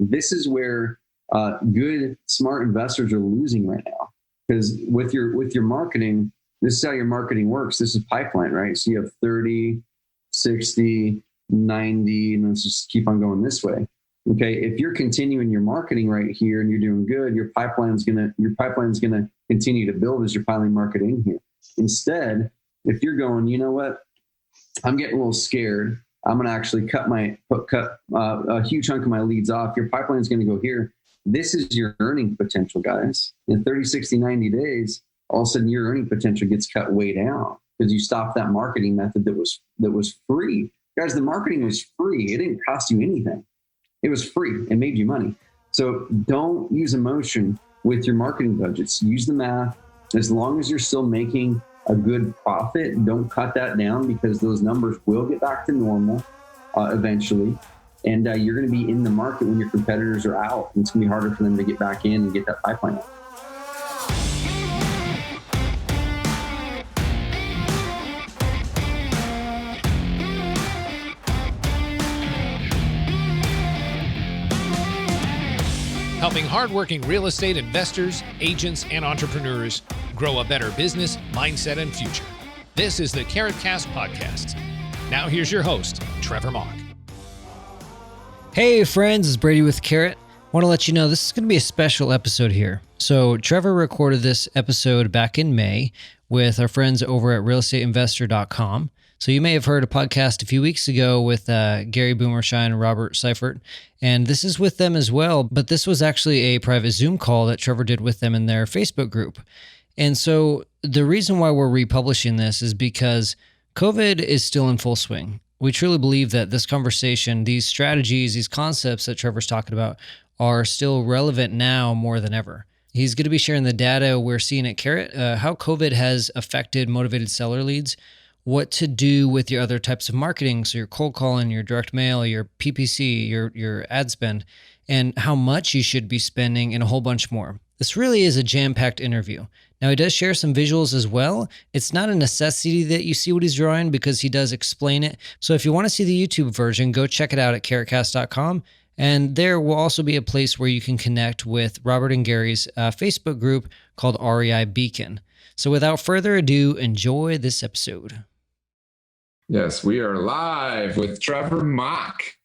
This is where good, smart investors are losing right now. Because with your marketing, this is how your marketing works. This is pipeline, right? So you have 30, 60, 90, and let's just keep on going this way. Okay, if you're continuing your marketing right here and you're doing good, your pipeline's gonna continue to build as you're piling market in here. Instead, if you're going, you know what, I'm getting a little scared, I'm gonna actually cut a huge chunk of my leads off. Your pipeline's gonna go here. This is your earning potential, guys. In 30, 60, 90 days, all of a sudden your earning potential gets cut way down because you stopped that marketing method that was free. Guys, the marketing was free. It didn't cost you anything. It was free. It made you money. So don't use emotion with your marketing budgets. Use the math. As long as you're still making a good profit, don't cut that down because those numbers will get back to normal eventually. And you're going to be in the market when your competitors are out. And it's going to be harder for them to get back in and get that pipeline up. Helping hardworking real estate investors, agents, and entrepreneurs grow a better business, mindset, and future. This is the Carrot Cast Podcast. Now here's your host, Trevor Mauch. Hey friends, it's Brady with Carrot. I want to let you know this is going to be a special episode here. So Trevor recorded this episode back in May with our friends over at realestateinvestor.com. So you may have heard a podcast a few weeks ago with Gary Boomershine and Robert Seifert, and this is with them as well, but this was actually a private Zoom call that Trevor did with them in their Facebook group. And so the reason why we're republishing this is because COVID is still in full swing. We truly believe that this conversation, these strategies, these concepts that Trevor's talking about are still relevant now more than ever. He's going to be sharing the data we're seeing at Carrot, how COVID has affected motivated seller leads, what to do with your other types of marketing, so your cold calling, your direct mail, your PPC, your ad spend, and how much you should be spending, and a whole bunch more. This really is a jam-packed interview. Now, he does share some visuals as well. It's not a necessity that you see what he's drawing because he does explain it. So if you want to see the YouTube version, go check it out at carrotcast.com. And there will also be a place where you can connect with Robert and Gary's Facebook group called REI Beacon. So without further ado, enjoy this episode. Yes, we are live with Trevor Mauch.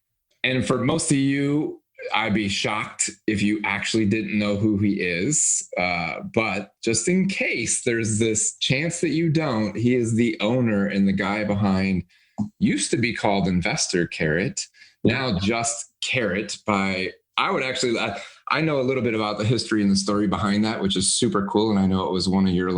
And for most of you, I'd be shocked if you actually didn't know who he is. But just in case there's this chance that you don't, he is the owner and the guy behind, used to be called Investor Carrot, now just Carrot I know a little bit about the history and the story behind that, which is super cool. And I know it was one of your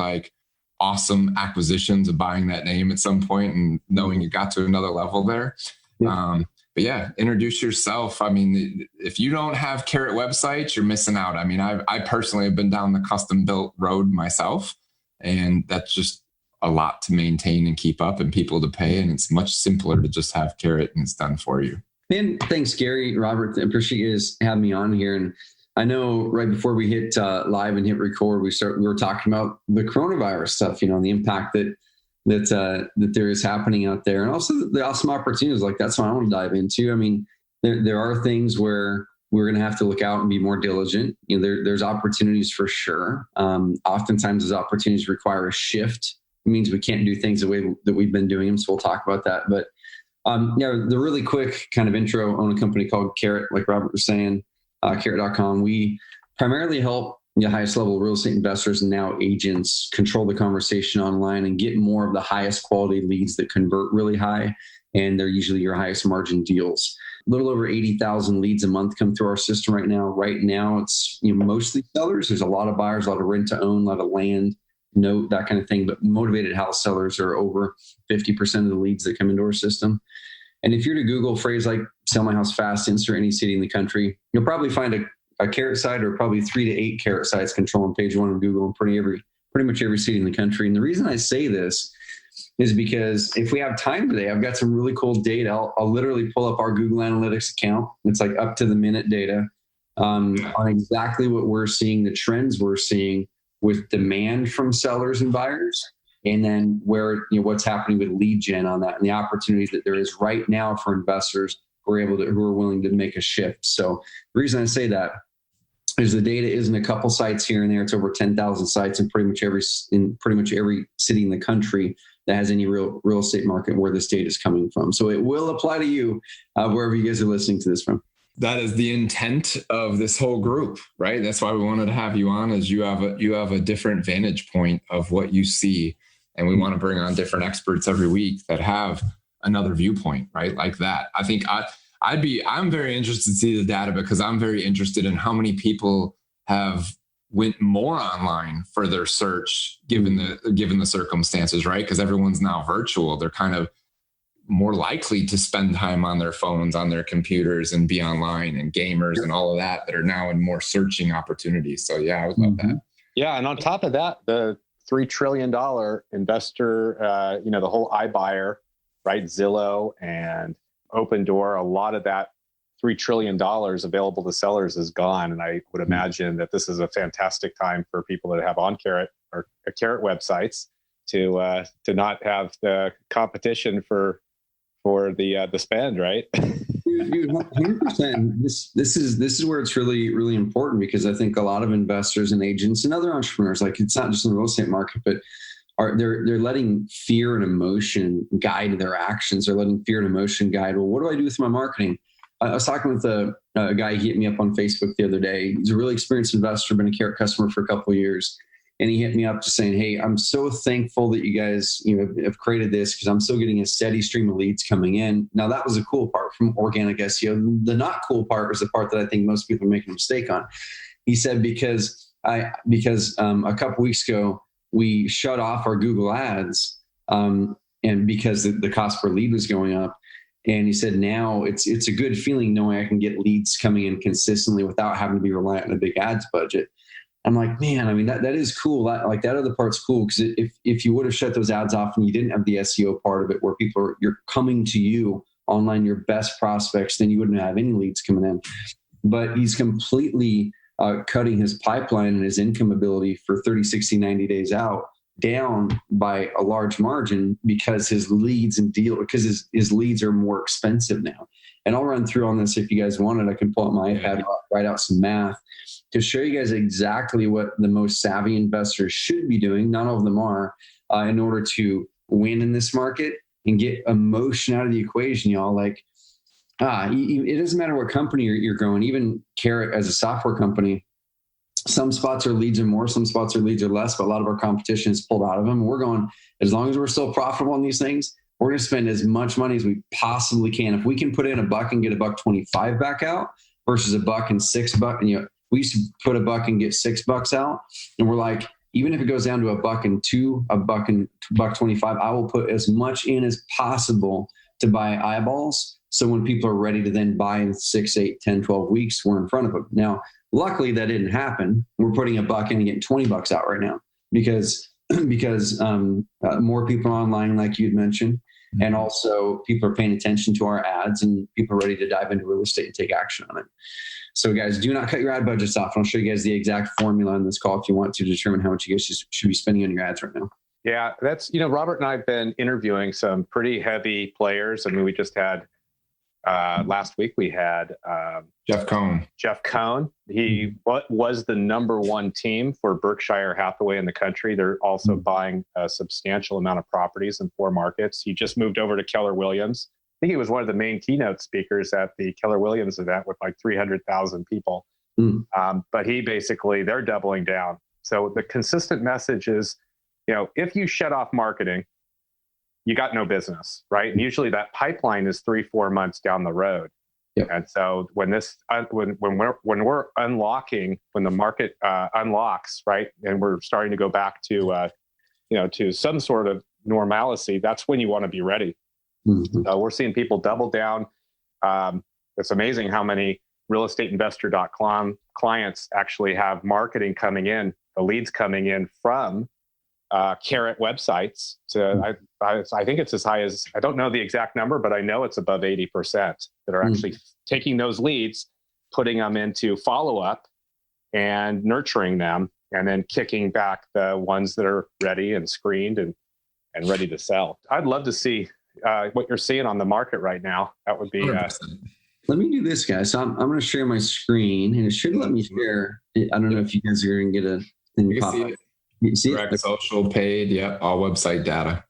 awesome acquisitions of buying that name at some point and knowing you got to another level there. Yeah. But yeah, introduce yourself. I mean, if you don't have Carrot websites, you're missing out. I mean, I personally have been down the custom built road myself, and that's just a lot to maintain and keep up and people to pay. And it's much simpler to just have Carrot and it's done for you. And thanks, Gary, Robert. I appreciate you guys having me on here. And I know right before we hit live and hit record, we were talking about the coronavirus stuff, the impact that there is happening out there, and also the awesome opportunities. That's what I want to dive into. I mean, there are things where we're going to have to look out and be more diligent. There's opportunities for sure. Oftentimes those opportunities require a shift. It means we can't do things the way that we've been doing them. So we'll talk about that. But the really quick kind of intro, own a company called Carrot, like Robert was saying. Carrot.com. We primarily help the highest level real estate investors and now agents control the conversation online and get more of the highest quality leads that convert really high. And they're usually your highest margin deals. A little over 80,000 leads a month come through our system right now. Right now, it's mostly sellers. There's a lot of buyers, a lot of rent to own, a lot of land, note, that kind of thing. But motivated house sellers are over 50% of the leads that come into our system. And if you're to Google a phrase like sell my house fast, insert any city in the country, you'll probably find a Carrot site or probably 3 to 8 Carrot sites controlling page one of Google and pretty much every city in the country. And the reason I say this is because if we have time today, I've got some really cool data. I'll literally pull up our Google Analytics account. It's up to the minute data on exactly what we're seeing, the trends we're seeing with demand from sellers and buyers. And then what's happening with lead gen on that and the opportunities that there is right now for investors who are willing to make a shift. So the reason I say that is the data isn't a couple sites here and there. It's over 10,000 sites in pretty much every city in the country that has any real estate market where this data is coming from. So it will apply to you wherever you guys are listening to this from. That is the intent of this whole group, right? That's why we wanted to have you on, is you have a different vantage point of what you see. And we want to bring on different experts every week that have another viewpoint, right? Like that. I think I'm very interested to see the data, because I'm very interested in how many people have went more online for their search given the circumstances, right? Because everyone's now virtual. They're kind of more likely to spend time on their phones, on their computers, and be online, and gamers and all of that are now in more searching opportunities. So yeah, I would love that. Yeah. And on top of that, the $3 trillion investor, the whole iBuyer, right? Zillow and Opendoor, a lot of that $3 trillion available to sellers is gone. And I would imagine that this is a fantastic time for people that have OnCarrot or Carrot websites to not have the competition for the spend, right? Dude, 100%. This is where it's really, really important, because I think a lot of investors and agents and other entrepreneurs, like, it's not just in the real estate market, but they're letting fear and emotion guide their actions. They're letting fear and emotion guide, well, what do I do with my marketing? I was talking with a guy. He hit me up on Facebook the other day. He's a really experienced investor, been a Carrot customer for a couple of years. And he hit me up just saying, hey, I'm so thankful that you guys have created this, because I'm still getting a steady stream of leads coming in. Now, that was a cool part from organic SEO. The not cool part was the part that I think most people are making a mistake on. He said, because a couple weeks ago, we shut off our Google ads and because the cost per lead was going up. And he said, now it's a good feeling knowing I can get leads coming in consistently without having to be reliant on a big ads budget. I'm like, man, I mean, that is cool. That other part's cool, because if you would have shut those ads off and you didn't have the SEO part of it, where you're coming to you online, your best prospects, then you wouldn't have any leads coming in. But he's completely cutting his pipeline and his income ability for 30, 60, 90 days out down by a large margin, because his leads his leads are more expensive now. And I'll run through on this if you guys want it. I can pull out my iPad, write out some math to show you guys exactly what the most savvy investors should be doing. Not all of them are, in order to win in this market and get emotion out of the equation, y'all. Like, it doesn't matter what company you're growing. Even Carrot as a software company, some spots are leads are more, some spots are leads are less, but a lot of our competition is pulled out of them. We're going, as long as we're still profitable on these things, we're going to spend as much money as we possibly can. If we can put in $1 and get $1.25 back out versus $1 and $6, and we used to put $1 and get $6 out, and we're like, even if it goes down to $1 and $2, $1 and $1.25, I will put as much in as possible to buy eyeballs. So when people are ready to then buy in 6, 8, 10, 12 weeks, we're in front of them. Now, luckily that didn't happen. We're putting $1 in and getting $20 out right now because more people are online, like you'd mentioned. And also people are paying attention to our ads, and people are ready to dive into real estate and take action on it. So guys, do not cut your ad budgets off. I'll show you guys the exact formula on this call if you want to determine how much you guys should be spending on your ads right now. Yeah, that's, Robert and I have been interviewing some pretty heavy players. I mean, we just had, last week we had Jeff Cohn. He was the number one team for Berkshire Hathaway in the country. They're also buying a substantial amount of properties in 4 markets. He just moved over to Keller Williams. I think he was one of the main keynote speakers at the Keller Williams event with like 300,000 people. But they're doubling down. So the consistent message is, if you shut off marketing, you got no business, right? And usually that pipeline is 3-4 months down the road. Yep. And so when we're unlocking, when the market unlocks, right, and we're starting to go back to to some sort of normalcy, that's when you want to be ready. We're seeing people double down. It's amazing how many realestateinvestor.com clients actually have marketing coming in, the leads coming in from Carrot websites. I think it's as high as, I don't know the exact number, but I know it's above 80% that are actually taking those leads, putting them into follow-up and nurturing them, and then kicking back the ones that are ready and screened and ready to sell. I'd love to see what you're seeing on the market right now. That would be let me do this, guys. So I'm going to share my screen, and it should let me share. I don't know if you guys are going to get a thing You pop see up. it. You see Direct it? social, paid, all website data.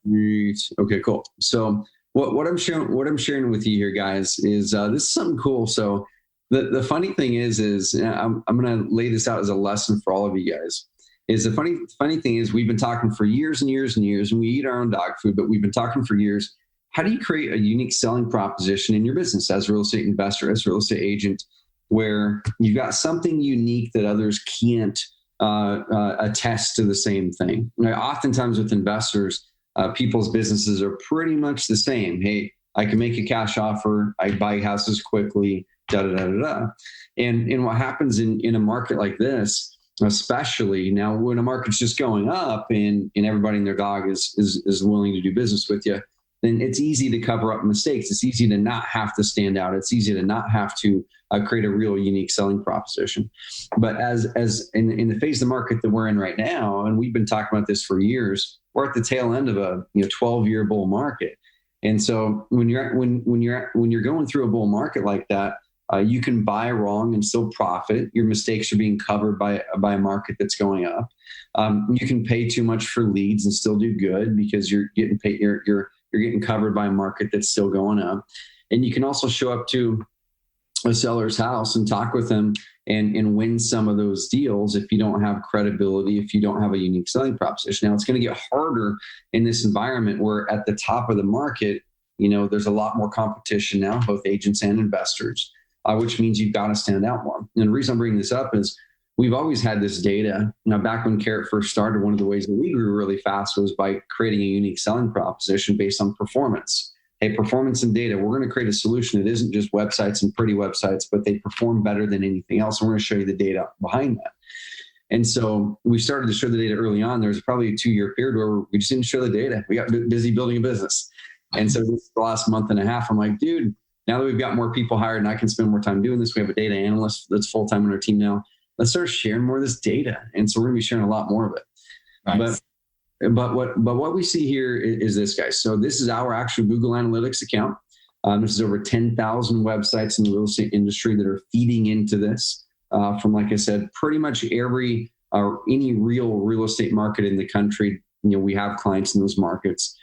Okay, cool. So what I'm sharing with you here, guys, is this is something cool. So the funny thing is I'm going to lay this out as a lesson for all of you guys. Is the funny thing is we've been talking for years and years and years, and we eat our own dog food, but we've been talking for years. How do you create a unique selling proposition in your business as a real estate investor, as a real estate agent, where you've got something unique that others can't attest to the same thing? Oftentimes with investors, people's businesses are pretty much the same. Hey, I can make a cash offer. I buy houses quickly, da da da da da. And what happens in a market like this, especially now when a market's just going up and everybody and their dog is willing to do business with you, then it's easy to cover up mistakes. It's easy to not have to stand out. It's easy to not have to create a real unique selling proposition. But as in the phase of the market that we're in right now, and we've been talking about this for years, we're at the tail end of a 12-year bull market. And so when you're going through a bull market like that, you can buy wrong and still profit. Your mistakes are being covered by a market that's going up. You can pay too much for leads and still do good because you're getting paid. You're getting covered by a market that's still going up. And you can also show up to a seller's house and talk with them and win some of those deals if you don't have credibility, if you don't have a unique selling proposition. Now, it's going to get harder in this environment where at the top of the market, there's a lot more competition now, both agents and investors, which means you've got to stand out more. And the reason I'm bringing this up is we've always had this data. Now, back when Carrot first started, one of the ways that we grew really fast was by creating a unique selling proposition based on performance. Hey, performance and data, we're going to create a solution that isn't just websites and pretty websites, but they perform better than anything else. And we're going to show you the data behind that. And so we started to show the data early on. There was probably a 2-year period where we just didn't show the data. We got busy building a business. And so this the last month and a half, I'm like, dude, now that we've got more people hired and I can spend more time doing this, we have a data analyst that's full-time on our team now. Let's start sharing more of this data. And so we're going to be sharing a lot more of it. Nice. But what we see here is this, guys. So this is our actual Google Analytics account. This is over 10,000 websites in the real estate industry that are feeding into this from, like I said, pretty much every any real estate market in the country. We have clients in those markets.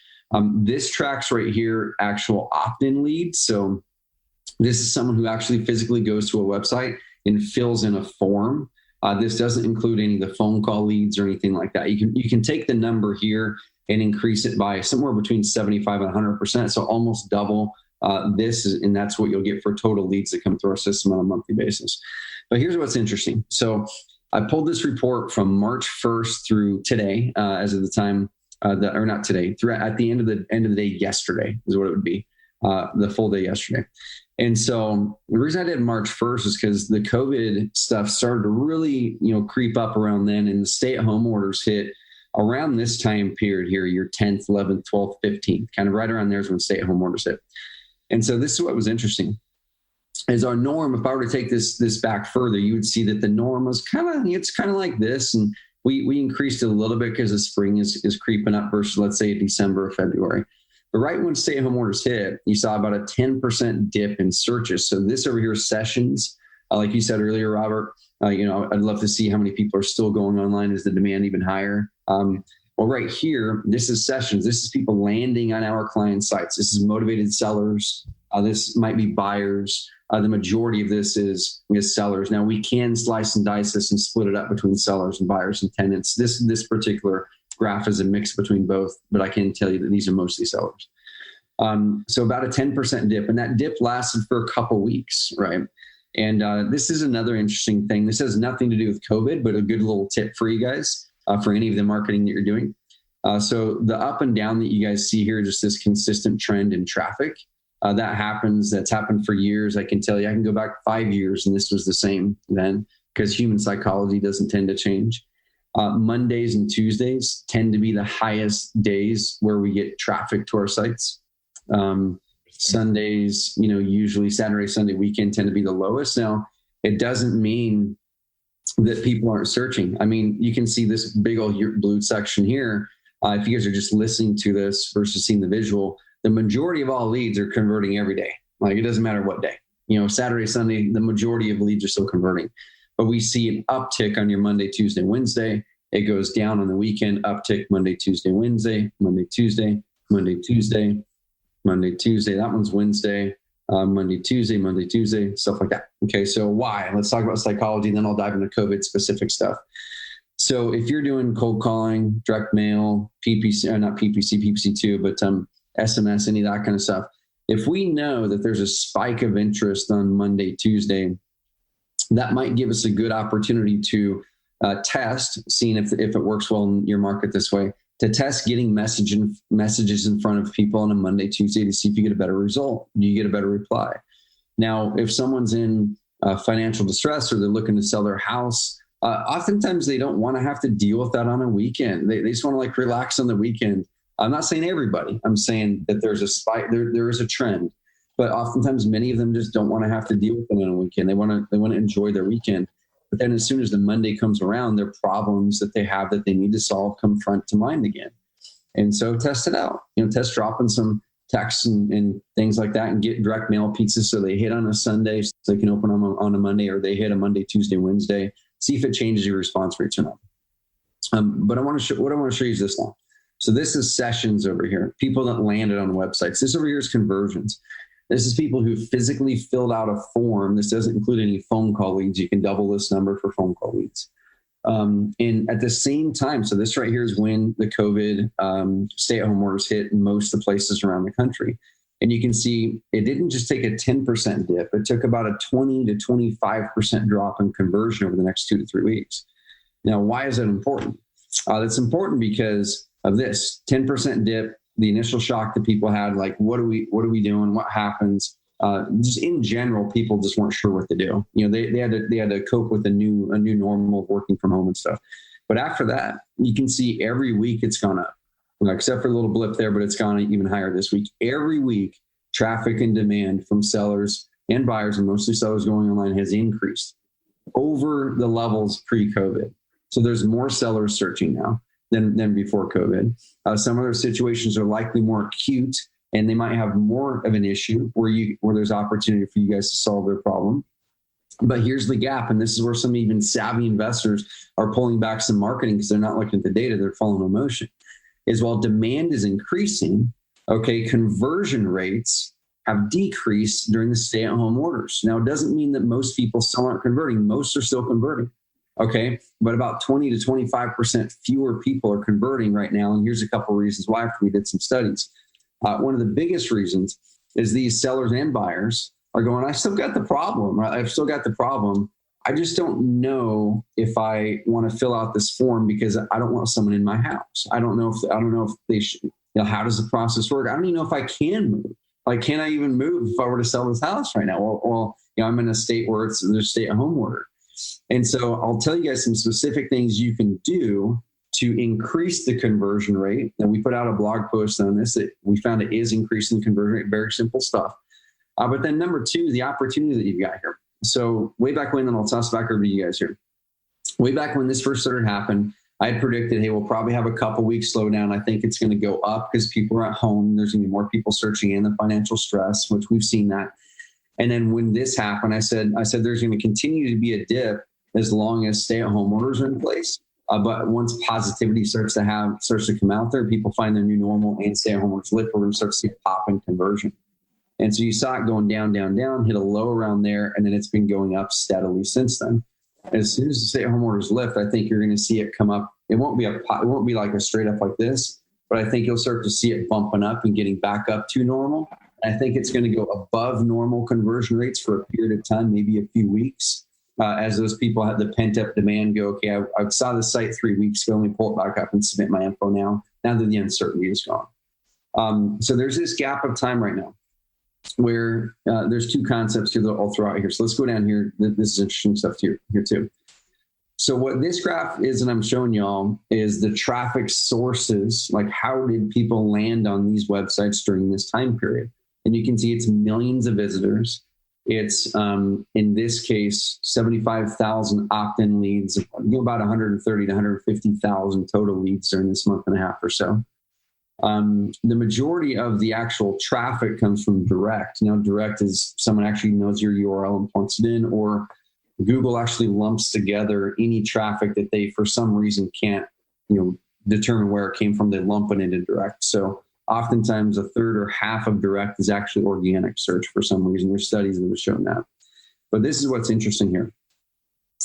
This tracks right here actual opt-in leads. So this is someone who actually physically goes to a website and fills in a form. This doesn't include any of the phone call leads or anything like that. You can take the number here and increase it by somewhere between 75 and 100%. So almost double and that's what you'll get for total leads that come through our system on a monthly basis. But here's what's interesting. So I pulled this report from March 1st through today, as of the time, or not today, at the end of the day yesterday is what it would be, the full day yesterday. And so the reason I did March 1st is because the COVID stuff started to really, creep up around then, and the stay-at-home orders hit around this time period here, your 10th, 11th, 12th, 15th, kind of right around there is when stay-at-home orders hit. And so this is what was interesting. As our norm, if I were to take this back further, you would see that the norm was kind of like this, and we increased it a little bit because the spring is creeping up versus, let's say, December or February. But right when stay-at-home orders hit, you saw about a 10% dip in searches. So this over here is sessions. Like you said earlier, Robert, I'd love to see how many people are still going online. Is the demand even higher? Well, right here, this is sessions. This is people landing on our client sites. This is motivated sellers. This might be buyers. The majority of this is sellers. Now, we can slice and dice this and split it up between sellers and buyers and tenants. This particular graph is a mix between both, but I can tell you that these are mostly sellers. So about a 10% dip, and that dip lasted for a couple weeks, right? And this is another interesting thing. This has nothing to do with COVID, but a good little tip for you guys for any of the marketing that you're doing. So the up and down that you guys see here, just this consistent trend in traffic, that's happened for years. I can tell you, I can go back 5 years and this was the same then, because human psychology doesn't tend to change. Mondays and Tuesdays tend to be the highest days where we get traffic to our sites. Sundays, usually Saturday, Sunday, weekend tend to be the lowest. Now, it doesn't mean that people aren't searching. I mean, you can see this big old blue section here. If you guys are just listening to this versus seeing the visual, the majority of all leads are converting every day. Like, it doesn't matter what day. Saturday, Sunday, the majority of leads are still converting. But we see an uptick on your Monday, Tuesday, Wednesday. It goes down on the weekend, uptick Monday, Tuesday, Wednesday, Monday, Tuesday, Monday, Tuesday, Monday, Tuesday. That one's Wednesday, Monday, Tuesday, stuff like that. Okay, so why? Let's talk about psychology, then I'll dive into COVID specific stuff. So if you're doing cold calling, direct mail, PPC, or not PPC, PPC2, but SMS, any of that kind of stuff, if we know that there's a spike of interest on Monday, Tuesday, that might give us a good opportunity to test, seeing if it works well in your market this way, to test getting messages in front of people on a Monday, Tuesday to see if you get a better result. Do you get a better reply? Now, if someone's in financial distress or they're looking to sell their house, oftentimes they don't want to have to deal with that on a weekend. They just want to relax on the weekend. I'm not saying everybody. I'm saying that there's a spike. There is a trend. But oftentimes, many of them just don't want to have to deal with it on a weekend. They want to enjoy their weekend. But then, as soon as the Monday comes around, their problems that they have that they need to solve come front to mind again. And so, test it out. Test dropping some texts and things like that, and get direct mail pizzas so they hit on a Sunday, so they can open them on a Monday, or they hit a Monday, Tuesday, Wednesday. See if it changes your response rates or not. But I want to show you is this now. So this is sessions over here. People that landed on websites. This over here is conversions. This is people who physically filled out a form. This doesn't include any phone call leads. You can double this number for phone call leads. And at the same time, so this right here is when the COVID stay-at-home orders hit in most of the places around the country. And you can see it didn't just take a 10% dip. It took about a 20 to 25% drop in conversion over the next 2 to 3 weeks. Now, why is that important? That's important because of this 10% dip, the initial shock that people had, like, what are we doing? What happens? Just in general, people just weren't sure what to do. They had to cope with a new normal of working from home and stuff. But after that, you can see every week it's gone up, except for a little blip there, but it's gone even higher this week. Every week, traffic and demand from sellers and buyers, and mostly sellers going online, has increased over the levels pre-COVID. So there's more sellers searching now than before COVID. Some other situations are likely more acute, and they might have more of an issue where there's opportunity for you guys to solve their problem. But here's the gap, and this is where some even savvy investors are pulling back some marketing because they're not looking at the data, they're following emotion, is while demand is increasing, conversion rates have decreased during the stay-at-home orders. Now, it doesn't mean that most people still aren't converting. Most are still converting. But about 20 to 25% fewer people are converting right now. And here's a couple of reasons why after we did some studies. One of the biggest reasons is these sellers and buyers are going, I still got the problem. Right? I've still got the problem. I just don't know if I want to fill out this form because I don't want someone in my house. I don't know if they should, how does the process work? I don't even know if I can move. Like, can I even move if I were to sell this house right now? Well, I'm in a state where there's a stay-at-home order. And so I'll tell you guys some specific things you can do to increase the conversion rate. And we put out a blog post on this that we found it is increasing the conversion rate. Very simple stuff. But then number two, the opportunity that you've got here. So way back when, and I'll toss back over to you guys here. Way back when this first started happening, I had predicted, hey, we'll probably have a couple weeks slowdown. I think it's going to go up because people are at home. There's going to be more people searching in, the financial stress, which we've seen that. And then when this happened, I said there's going to continue to be a dip as long as stay-at-home orders are in place. But once positivity starts to come out there, people find their new normal and stay-at-home orders lift, we're going to start to see a pop in conversion. And so you saw it going down, down, down, hit a low around there, and then it's been going up steadily since then. As soon as the stay-at-home orders lift, I think you're going to see it come up. It won't be like a straight up like this, but I think you'll start to see it bumping up and getting back up to normal. I think it's going to go above normal conversion rates for a period of time, maybe a few weeks, as those people have the pent-up demand go, okay, I saw the site 3 weeks ago, let me pull it back up and submit my info now that the uncertainty is gone. So there's this gap of time right now where there's two concepts here that I'll throw out here. So let's go down here. This is interesting stuff here too. So what this graph is, and I'm showing y'all, is the traffic sources. Like, how did people land on these websites during this time period? And you can see it's millions of visitors. It's, in this case, 75,000 opt-in leads, about 130 to 150,000 total leads during this month and a half or so. The majority of the actual traffic comes from direct. Now, direct is someone actually knows your URL and plunks it in, or Google actually lumps together any traffic that they, for some reason, can't, determine where it came from. They lump it into direct. So oftentimes a third or half of direct is actually organic search for some reason. There's studies that have shown that. But this is what's interesting here.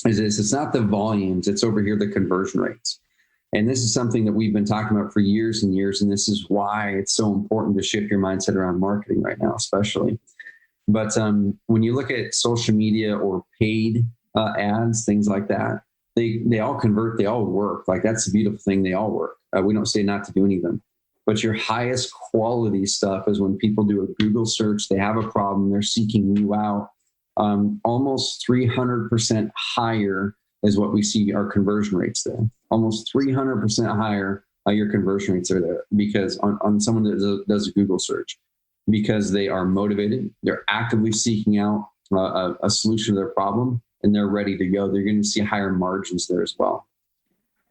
It's not the volumes, it's over here the conversion rates. And this is something that we've been talking about for years and years, and this is why it's so important to shift your mindset around marketing right now, especially. But when you look at social media or paid ads, things like that, they all convert, they all work. Like, that's the beautiful thing, they all work. We don't say not to do any of them. But your highest quality stuff is when people do a Google search, they have a problem, they're seeking you out. Almost 300% higher is what we see our conversion rates there. Almost 300% higher your conversion rates are there, because on someone that does a Google search, because they are motivated, they're actively seeking out a solution to their problem, and they're ready to go. They're going to see higher margins there as well.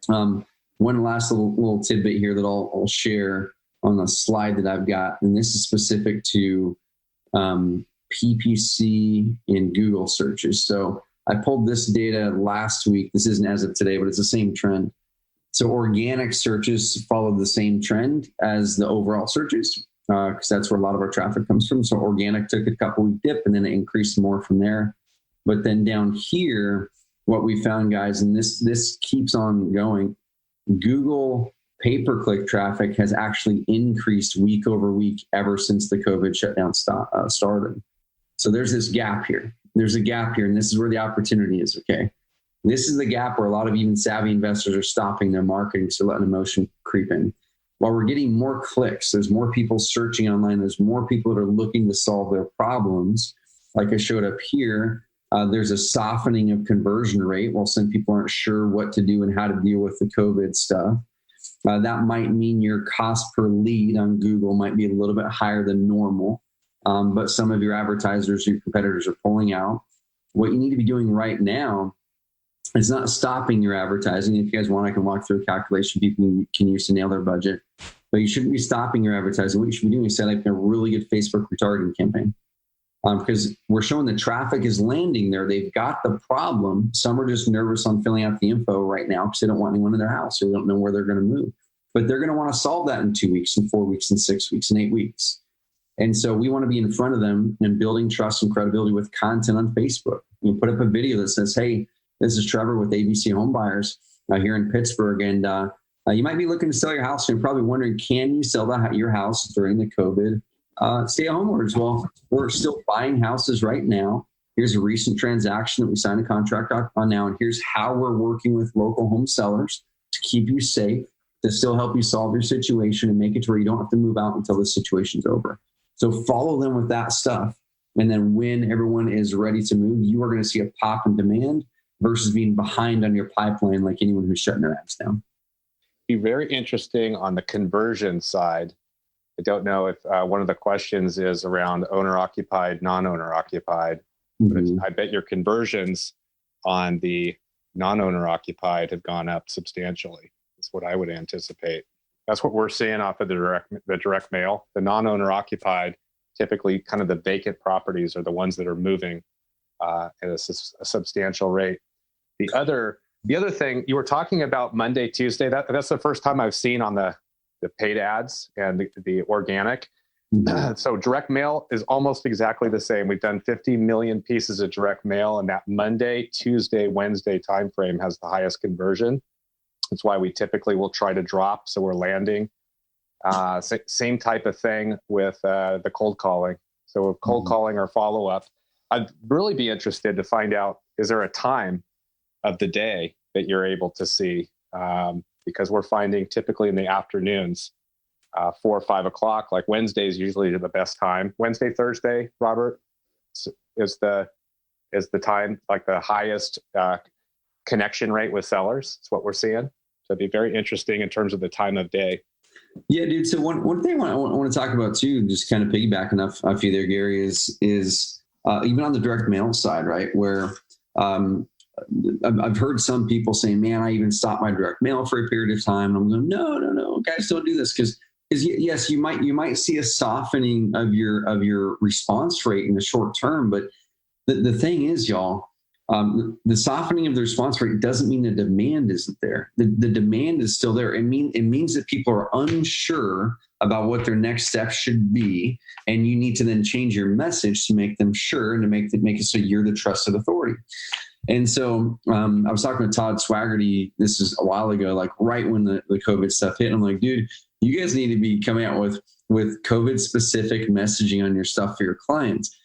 One last little tidbit here that I'll share on the slide that I've got, and this is specific to PPC in Google searches. So I pulled this data last week. This isn't as of today, but it's the same trend. So organic searches followed the same trend as the overall searches, because that's where a lot of our traffic comes from. So organic took a couple week dip, and then it increased more from there. But then down here, what we found, guys, and this keeps on going, Google pay-per-click traffic has actually increased week over week ever since the COVID shutdown started. So there's this gap here. There's a gap here, and this is where the opportunity is, okay? This is the gap where a lot of even savvy investors are stopping their marketing, so letting emotion creep in. While we're getting more clicks, there's more people searching online, there's more people that are looking to solve their problems. Like I showed up here, there's a softening of conversion rate while some people aren't sure what to do and how to deal with the COVID stuff. That might mean your cost per lead on Google might be a little bit higher than normal, but some of your advertisers, your competitors are pulling out. What you need to be doing right now is not stopping your advertising. If you guys want, I can walk through a calculation people can use to nail their budget, but you shouldn't be stopping your advertising. What you should be doing is set up a really good Facebook retargeting campaign. Because we're showing the traffic is landing there. They've got the problem. Some are just nervous on filling out the info right now because they don't want anyone in their house, or they don't know where they're going to move. But they're going to want to solve that in 2 weeks, and 4 weeks, and 6 weeks, and 8 weeks. And so we want to be in front of them and building trust and credibility with content on Facebook. You put up a video that says, "Hey, this is Trevor with ABC Home Buyers here in Pittsburgh, and you might be looking to sell your house, and you're probably wondering, can you sell your house during the COVID stay-at-home orders? Well, we're still buying houses right now. Here's a recent transaction that we signed a contract on now, and here's how we're working with local home sellers to keep you safe, to still help you solve your situation and make it to where you don't have to move out until the situation's over." So follow them with that stuff. And then when everyone is ready to move, you are going to see a pop in demand versus being behind on your pipeline like anyone who's shutting their apps down. Be very interesting on the conversion side. I don't know if one of the questions is around owner-occupied, non-owner-occupied. Mm-hmm. But I bet your conversions on the non-owner-occupied have gone up substantially. That's what I would anticipate. That's what we're seeing off of the direct mail. The non-owner-occupied, typically kind of the vacant properties, are the ones that are moving at a substantial rate. The other thing you were talking about, Monday, Tuesday, that's the first time I've seen on the paid ads and the organic. Mm-hmm. So direct mail is almost exactly the same. We've done 50 million pieces of direct mail, and that Monday, Tuesday, Wednesday timeframe has the highest conversion. That's why we typically will try to drop, so we're landing. Same type of thing with the cold calling. So with cold calling or follow-up, I'd really be interested to find out, is there a time of the day that you're able to see? Because we're finding typically in the afternoons, 4 or 5 o'clock, like Wednesday is usually the best time. Wednesday, Thursday, Robert, is the time, like the highest connection rate with sellers. It's what we're seeing. So it'd be very interesting in terms of the time of day. Yeah, dude. So one thing I want to talk about too, just kind of piggybacking off you there, Gary, is even on the direct mail side, right? Where I've heard some people say, "Man, I even stopped my direct mail for a period of time." And I'm going, no, guys, don't do this, because is yes, you might see a softening of your response rate in the short term, but the thing is, y'all, the softening of the response rate doesn't mean the demand isn't there. The demand is still there. It means that people are unsure about what their next step should be, and you need to then change your message to make them sure and to make it so you're the trusted authority. And so I was talking with Todd Swaggerty, this is a while ago, like right when the COVID stuff hit. And I'm like, dude, you guys need to be coming out with COVID specific messaging on your stuff for your clients,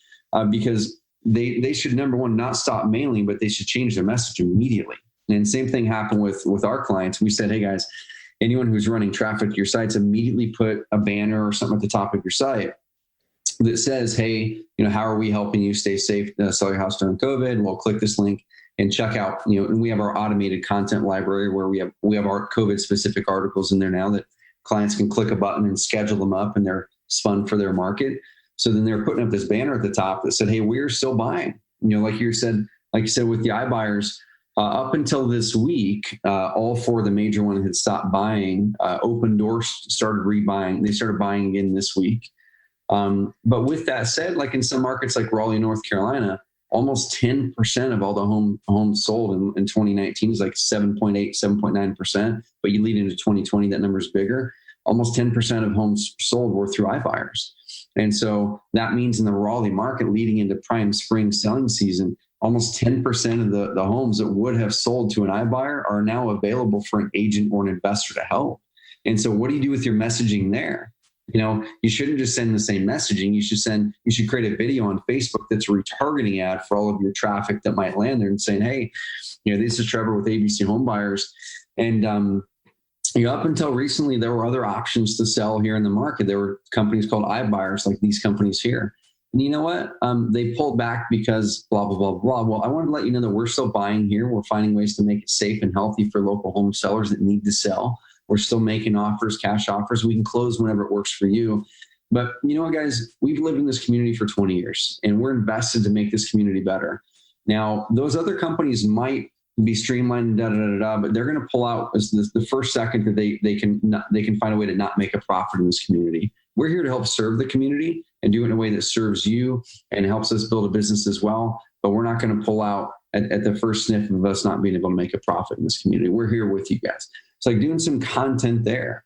because they should, number one, not stop mailing, but they should change their message immediately. And same thing happened with our clients. We said, hey guys, anyone who's running traffic to your sites, immediately put a banner or something at the top of your site that says, hey, how are we helping you stay safe, sell your house during COVID? Well, click this link and check out, and we have our automated content library where we have our COVID specific articles in there now that clients can click a button and schedule them up, and they're spun for their market. So then they're putting up this banner at the top that said, hey, we're still buying. Like you said with the iBuyers, up until this week, all four of the major ones had stopped buying. Open Door started rebuying. They started buying again this week. But with that said, like in some markets like Raleigh, North Carolina, almost 10% of all the homes sold in 2019 is like 7.8, 7.9%. But you lead into 2020, that number is bigger. Almost 10% of homes sold were through iBuyers. And so that means in the Raleigh market leading into prime spring selling season, almost 10% of the homes that would have sold to an iBuyer are now available for an agent or an investor to help. And so what do you do with your messaging there? You shouldn't just send the same messaging. You should create a video on Facebook that's a retargeting ad for all of your traffic that might land there and saying, hey, this is Trevor with ABC Home Buyers. And, up until recently, there were other options to sell here in the market. There were companies called iBuyers, like these companies here. And you know what? They pulled back because blah, blah, blah, blah. Well, I wanted to let you know that we're still buying here. We're finding ways to make it safe and healthy for local home sellers that need to sell. We're still making offers, cash offers. We can close whenever it works for you. But you know what, guys? We've lived in this community for 20 years, and we're invested to make this community better. Now, those other companies might be streamlined, but they're going to pull out as the first second that they can find a way to not make a profit in this community. We're here to help serve the community and do it in a way that serves you and helps us build a business as well. But we're not going to pull out at the first sniff of us not being able to make a profit in this community. We're here with you guys. It's like doing some content there.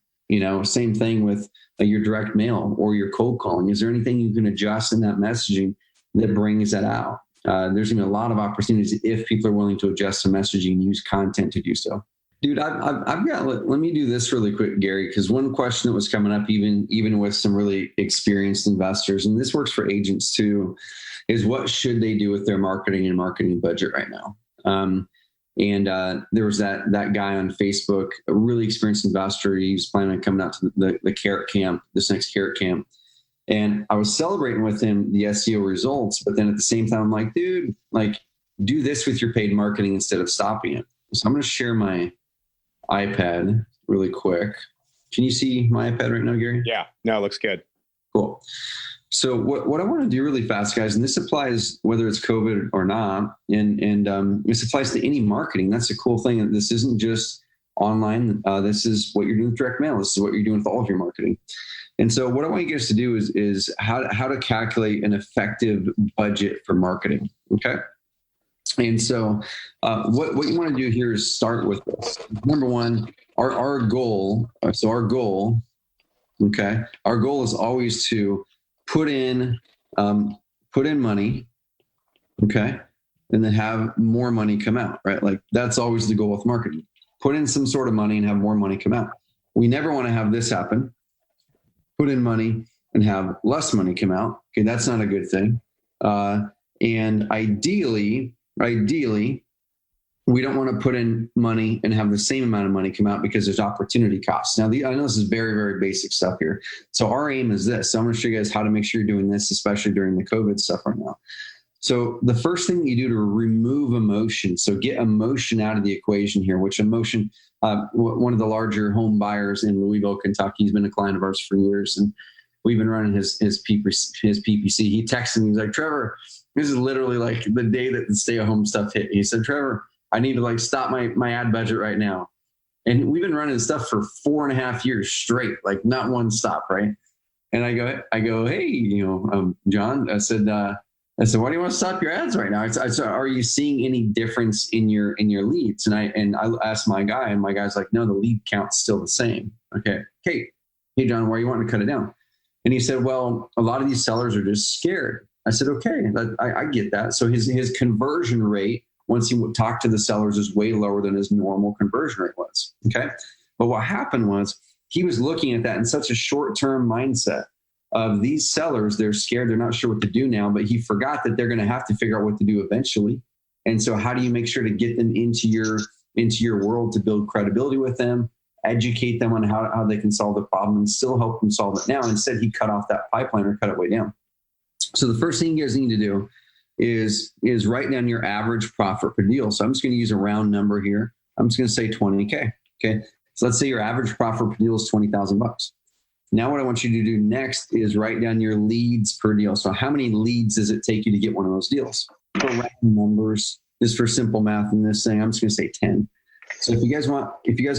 Same thing with your direct mail or your cold calling. Is there anything you can adjust in that messaging that brings that out? There's going to be a lot of opportunities if people are willing to adjust the messaging and use content to do so. Dude, I've got, let me do this really quick, Gary, because one question that was coming up even with some really experienced investors, and this works for agents too, is what should they do with their marketing budget right now? And there was that guy on Facebook, a really experienced investor. He was planning on coming out to the Carrot Camp, this next Carrot Camp. And I was celebrating with him the SEO results, but then at the same time, I'm like, dude, do this with your paid marketing instead of stopping it. So I'm going to share my iPad really quick. Can you see my iPad right now, Gary? Yeah, no, it looks good. Cool. So what I want to do really fast, guys, and this applies whether it's COVID or not, and this applies to any marketing. That's the cool thing. This isn't just online. This is what you're doing with direct mail. This is what you're doing with all of your marketing. And so what I want you guys to do is how to calculate an effective budget for marketing. Okay. And so what you want to do here is start with this. Number one, our goal. So our goal is always to put in money, okay, and then have more money come out, right? Like that's always the goal with marketing. Put in some sort of money and have more money come out. We never want to have this happen. Put in money and have less money come out. Okay, that's not a good thing. And ideally, we don't want to put in money and have the same amount of money come out because there's opportunity costs. Now, I know this is very, very basic stuff here. So our aim is this. So I'm going to show you guys how to make sure you're doing this, especially during the COVID stuff right now. So the first thing you do to remove emotion, so get emotion out of the equation here, which emotion, one of the larger home buyers in Louisville, Kentucky, he's been a client of ours for years, and we've been running his PPC. He texted me, he's like, Trevor, this is literally like the day that the stay-at-home stuff hit. He said, Trevor, I need to stop my ad budget right now. And we've been running this stuff for 4.5 years straight, like not one stop, right? And I go, hey, John, I said, why do you want to stop your ads right now? I said, are you seeing any difference in your leads? And I asked my guy, and my guy's like, no, the lead count's still the same. Okay. Hey, John, why are you wanting to cut it down? And he said, well, a lot of these sellers are just scared. I said, okay, I get that. So his conversion rate, once he talked to the sellers, is way lower than his normal conversion rate was. Okay. But what happened was he was looking at that in such a short-term mindset of these sellers. They're scared. They're not sure what to do now, but he forgot that they're going to have to figure out what to do eventually. And so how do you make sure to get them into your world to build credibility with them, educate them on how they can solve the problem and still help them solve it now? Instead, he cut off that pipeline or cut it way down. So the first thing you guys need to do is write down your average profit per deal. So I'm just going to use a round number here. I'm just going to say 20K. Okay. So let's say your average profit per deal is $20,000. Now what I want you to do next is write down your leads per deal. So how many leads does it take you to get one of those deals? For random numbers, just for simple math in this thing, I'm just going to say 10. So if you guys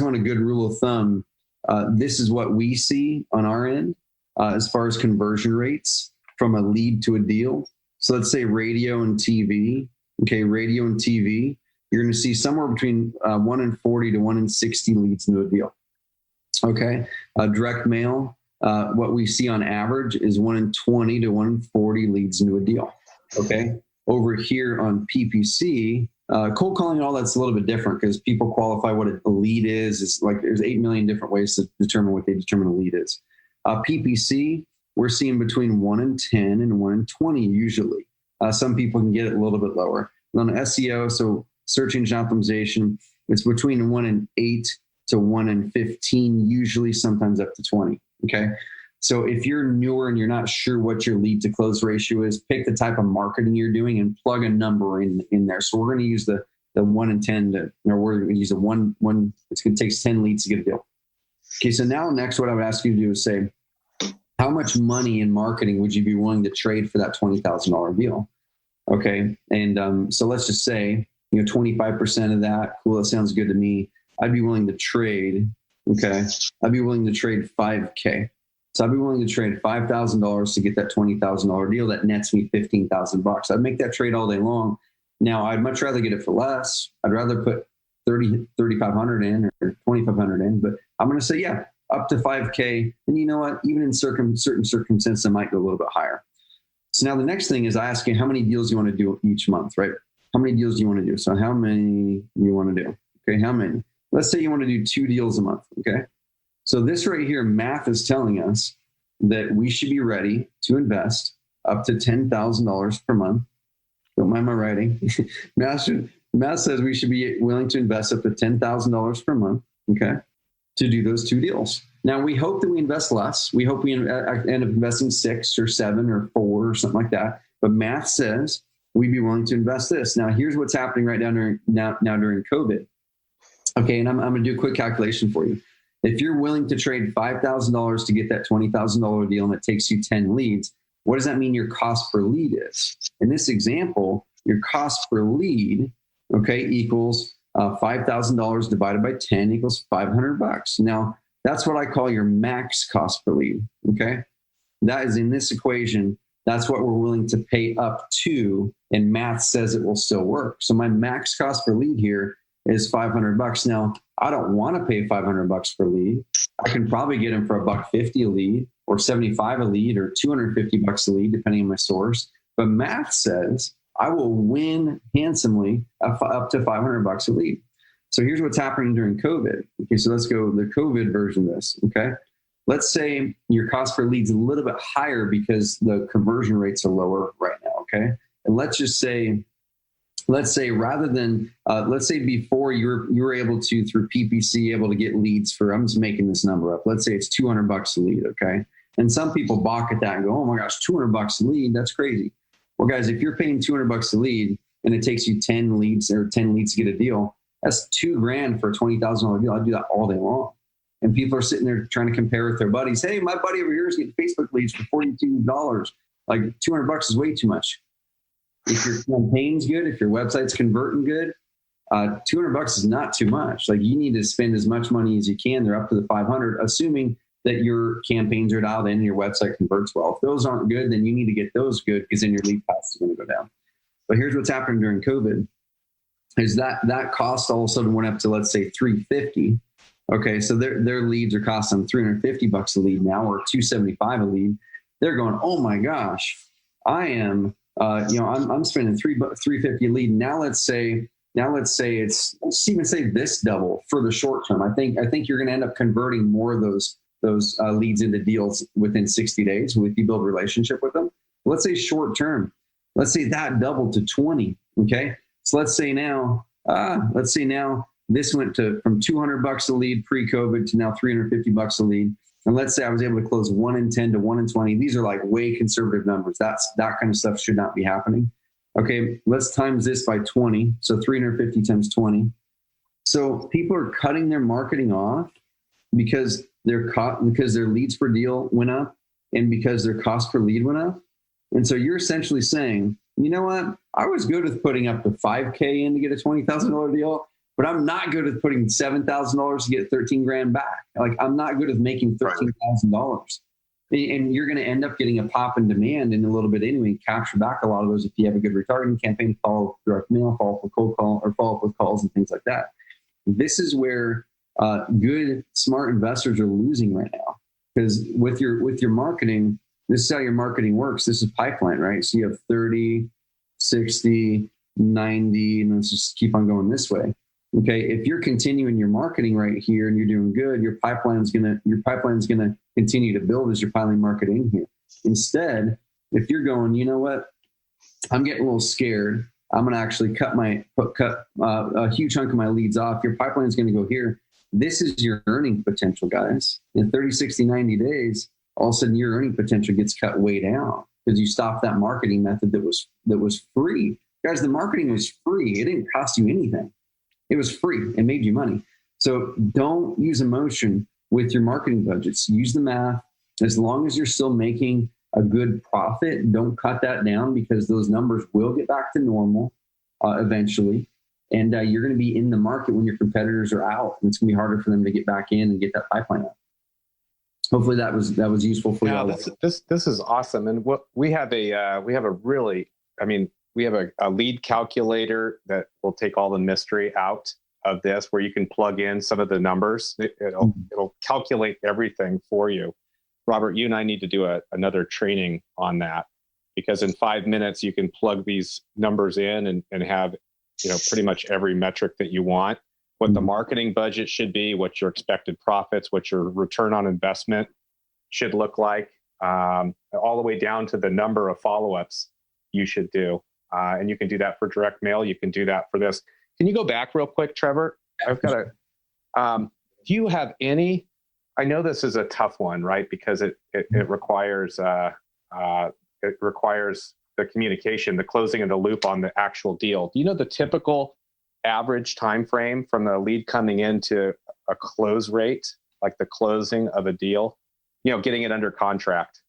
want a good rule of thumb, this is what we see on our end as far as conversion rates from a lead to a deal. So let's say radio and TV. Okay, radio and TV, you're going to see somewhere between 1 in 40 to 1 in 60 leads into a deal. Okay, direct mail, what we see on average is 1 in 20 to 1 in 40 leads into a deal. Okay, over here on PPC, cold calling and all that's a little bit different because people qualify what a lead is. It's like there's 8 million different ways to determine what they determine a lead is. PPC, we're seeing between 1 in 10 and 1 in 20 usually. Some people can get it a little bit lower. And on SEO, so search engine optimization, it's between 1 in 8 to 1 in 15, usually sometimes up to 20. Okay. So if you're newer and you're not sure what your lead to close ratio is, pick the type of marketing you're doing and plug a number in there. So we're going to use the 1 in 10 we're going to use the one. It's going to take 10 leads to get a deal. Okay. So now next, what I would ask you to do is say, how much money in marketing would you be willing to trade for that $20,000 deal? Okay. And so let's just say, 25% of that. Cool. That sounds good to me. I'd be willing to trade. Okay. I'd be willing to trade $5K. So I'd be willing to trade $5,000 to get that $20,000 deal that nets me $15,000. I'd make that trade all day long. Now I'd much rather get it for less. I'd rather put $3,500 in or $2,500 in, but I'm going to say, yeah, up to $5K. And you know what? Even in certain circumstances, I might go a little bit higher. So now the next thing is I ask you, how many deals do you want to do each month, right? How many deals do you want to do? So how many do you want to do? Okay, how many? Let's say you want to do 2 deals a month, okay? So this right here, math is telling us that we should be ready to invest up to $10,000 per month. Don't mind my writing. Math says we should be willing to invest up to $10,000 per month, okay, to do those 2 deals. Now, we hope that we invest less. We hope we end up investing 6 or 7 or 4 or something like that. But math says we'd be willing to invest this. Now, here's what's happening right now during COVID. Okay, and I'm going to do a quick calculation for you. If you're willing to trade $5,000 to get that $20,000 deal and it takes you 10 leads, what does that mean your cost per lead is? In this example, your cost per lead, okay, equals $5,000 divided by 10 equals $500. Now, that's what I call your max cost per lead, okay? That is in this equation, that's what we're willing to pay up to, and math says it will still work. So my max cost per lead here is $500. Now, I don't want to pay $500 per lead. I can probably get them for $150 a lead or $75 a lead or $250 a lead, depending on my source. But math says I will win handsomely up to $500 a lead. So here's what's happening during COVID. Okay, so let's go the COVID version of this. Okay, let's say your cost per lead is a little bit higher because the conversion rates are lower right now. Okay, and let's say rather than let's say before you were able to through PPC able to get leads for, I'm just making this number up. Let's say it's $200 a lead. Okay, and some people balk at that and go, oh my gosh, $200 a lead, that's crazy. Well, guys, if you're paying $200 a lead and it takes you 10 leads to get a deal, that's $2,000 for a $20,000 deal. I'd do that all day long. And people are sitting there trying to compare with their buddies. Hey, my buddy over here is getting Facebook leads for $42. Like $200 is way too much. If your campaign's good, if your website's converting good, $200 is not too much. Like, you need to spend as much money as you can. They're up to the 500, assuming that your campaigns are dialed in and your website converts well. If those aren't good, then you need to get those good, because then your lead cost is going to go down. But here's what's happening during COVID is that cost all of a sudden went up to, let's say, $350. Okay, so their leads are costing $350 a lead now, or $275 a lead. They're going, oh my gosh, I am, I'm spending $350 a lead. Now let's say let's even say this double for the short term. I think you're going to end up converting more of those leads into deals within 60 days if you build a relationship with them. Let's say short term, let's say that doubled to 20. Okay, so let's say now this went from $200 a lead pre-COVID to now $350 a lead. And let's say I was able to close 1 in 10 to 1 in 20. These are like way conservative numbers. That kind of stuff should not be happening. Okay, let's times this by 20. So 350 times 20. So people are cutting their marketing off because their leads per deal went up and because their cost per lead went up. And so you're essentially saying, you know what? I was good with putting up to $5K in to get a $20,000 deal, but I'm not good with putting $7,000 to get 13 grand back. Like, I'm not good with making $13,000. And you're going to end up getting a pop in demand in a little bit anyway, and capture back a lot of those if you have a good retargeting campaign, follow up with direct mail, follow up with cold call, or follow up with calls and things like that. This is where good, smart investors are losing right now, because with your marketing, this is how your marketing works. This is pipeline, right? So you have 30, 60, 90, and let's just keep on going this way. Okay, if you're continuing your marketing right here and you're doing good, your pipeline's gonna continue to build as you're piling market in here. Instead, if you're going, you know what, I'm getting a little scared, I'm gonna actually cut a huge chunk of my leads off. Your pipeline's gonna go here. This is your earning potential, guys. In 30, 60, 90 days, all of a sudden your earning potential gets cut way down because you stopped that marketing method that was free. Guys, the marketing was free. It didn't cost you anything. It was free. It made you money. So don't use emotion with your marketing budgets. Use the math. As long as you're still making a good profit, don't cut that down, because those numbers will get back to normal eventually. And you're going to be in the market when your competitors are out, and it's going to be harder for them to get back in and get that pipeline up. Hopefully that was useful for you. This is awesome. And what we have a lead calculator that will take all the mystery out of this, where you can plug in some of the numbers. It'll calculate everything for you. Robert, you and I need to do another training on that, because in 5 minutes you can plug these numbers in and have, pretty much every metric that you want, what the marketing budget should be, what your expected profits, what your return on investment should look like, all the way down to the number of follow-ups you should do. And you can do that for direct mail. You can do that for this. Can you go back real quick, Trevor? I've got do you have any, I know this is a tough one, right? Because it requires the communication, the closing of the loop on the actual deal. Do you know the typical average time frame from the lead coming into a close rate, like the closing of a deal, getting it under contract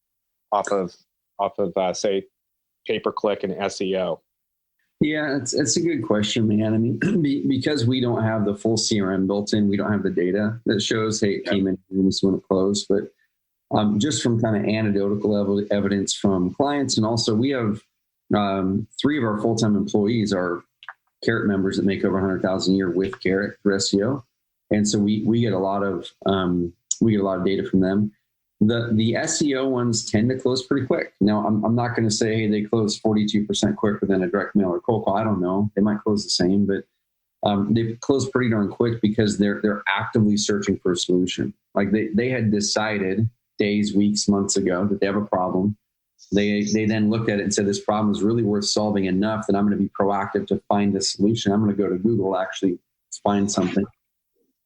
off of say pay-per-click and SEO? Yeah, it's a good question, man. I mean, because we don't have the full CRM built in, we don't have the data that shows, hey, it came in and this is when it closed. But just from kind of anecdotal evidence from clients, and also we have 3 of our full-time employees are Carrot members that make over 100,000 a year with Carrot for SEO, and so we get a lot of data from them. The SEO ones tend to close pretty quick. Now, I'm not going to say, hey, they close 42% quicker than a direct mail or cold call. I don't know. They might close the same, but they close pretty darn quick because they're actively searching for a solution. Like they had decided days, weeks, months ago that they have a problem. They then looked at it and said, this problem is really worth solving enough that I'm going to be proactive to find a solution. I'm going to go to Google, actually find something.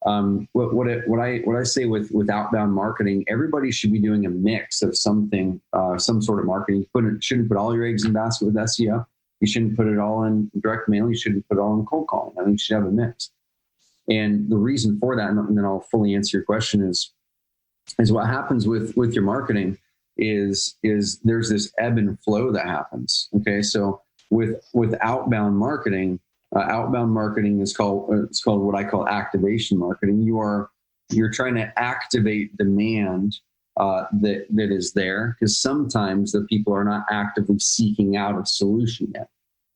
What I say with outbound marketing, everybody should be doing a mix of something, some sort of marketing. You shouldn't put all your eggs in the basket with SEO. You shouldn't put it all in direct mail. You shouldn't put it all in cold calling. I think you should have a mix. And the reason for that, and then I'll fully answer your question, is what happens with your marketing is there's this ebb and flow that happens. Okay, so with outbound marketing, Outbound marketing is called it's called what I call activation marketing. You're trying to activate demand that is there, because sometimes the people are not actively seeking out a solution yet.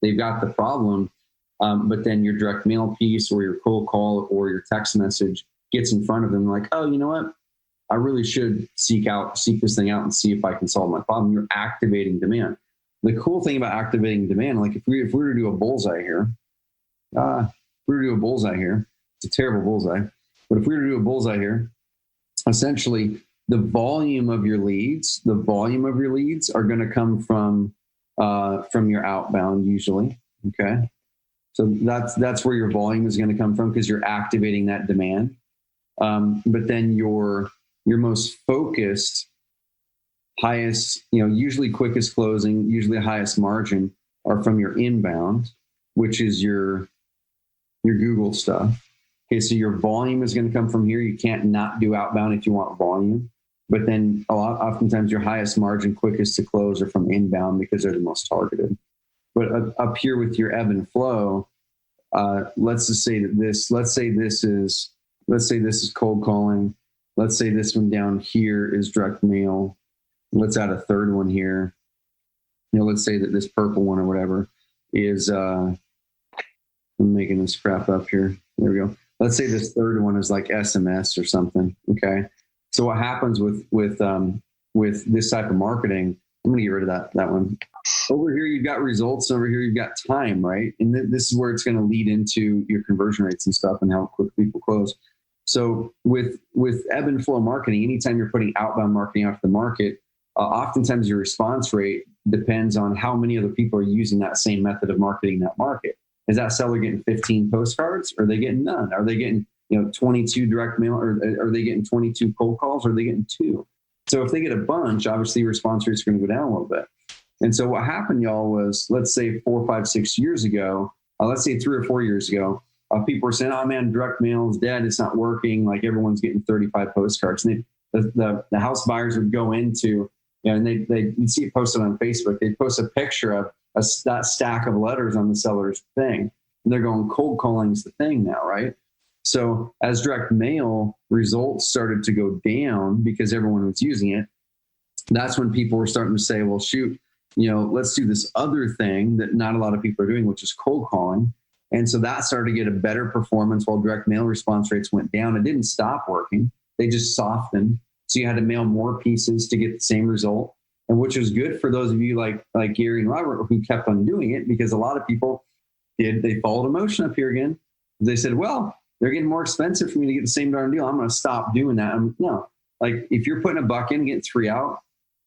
They've got the problem, but then your direct mail piece or your cold call or your text message gets in front of them like, oh, you know what? I really should seek this thing out and see if I can solve my problem. You're activating demand. The cool thing about activating demand, like if we were to do a bullseye here, it's a terrible bullseye, but if we were to do a bullseye here, essentially the volume of your leads are going to come from your outbound usually. Okay. So that's where your volume is going to come from, because you're activating that demand. But then your most focused, highest, usually quickest closing, usually highest margin are from your inbound, which is your Google stuff. Okay, so your volume is going to come from here. You can't not do outbound if you want volume. But then oftentimes your highest margin, quickest to close are from inbound because they're the most targeted. But up here with your ebb and flow, let's say this is cold calling. Let's say this one down here is direct mail. Let's add a third one here. Let's say that this purple one or whatever is, I'm making this crap up here. There we go. Let's say this third one is like SMS or something. Okay. So what happens with this type of marketing, I'm going to get rid of that one. Over here, you've got results. Over here, you've got time, right? And this is where it's going to lead into your conversion rates and stuff and how quick people close. So with ebb and flow marketing, anytime you're putting outbound marketing out to the market, oftentimes your response rate depends on how many other people are using that same method of marketing in that market. Is that seller getting 15 postcards? Or are they getting none? Are they getting 22 direct mail? Or are they getting 22 cold calls? Or are they getting 2? So if they get a bunch, obviously response rates are going to go down a little bit. And so what happened, y'all, was let's say 4, 5, 6 years ago, let's say 3 or 4 years ago, people were saying, oh man, direct mail is dead. It's not working. Like everyone's getting 35 postcards. And the house buyers would go into, and you'd see it posted on Facebook. They'd post a picture of that stack of letters on the seller's thing. And they're going, cold calling is the thing now, right? So as direct mail results started to go down because everyone was using it, that's when people were starting to say, well, shoot, let's do this other thing that not a lot of people are doing, which is cold calling. And so that started to get a better performance while direct mail response rates went down. It didn't stop working. They just softened. So you had to mail more pieces to get the same result, and which was good for those of you like Gary and Robert who kept on doing it, because a lot of people they followed emotion up here again. They said, well, they're getting more expensive for me to get the same darn deal. I'm going to stop doing that. No, like if you're putting $1 in and getting 3 out,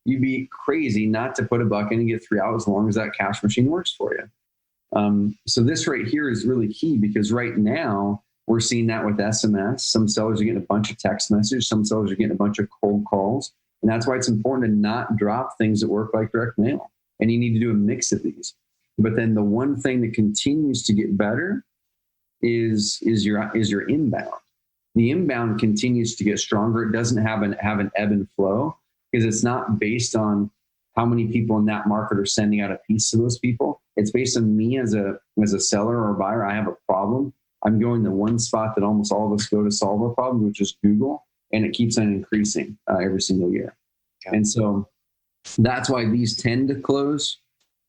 you'd be crazy not to put $1 in and get 3 out as long as that cash machine works for you. So this right here is really key, because right now we're seeing that with SMS. Some sellers are getting a bunch of text messages. Some sellers are getting a bunch of cold calls. And that's why it's important to not drop things that work like direct mail. And you need to do a mix of these. But then the one thing that continues to get better is your inbound. The inbound continues to get stronger. It doesn't have an ebb and flow, because it's not based on how many people in that market are sending out a piece to those people. It's based on me as a seller or a buyer. I have a problem. I'm going to one spot that almost all of us go to solve a problem, which is Google, and it keeps on increasing every single year. Yeah. And so that's why these tend to close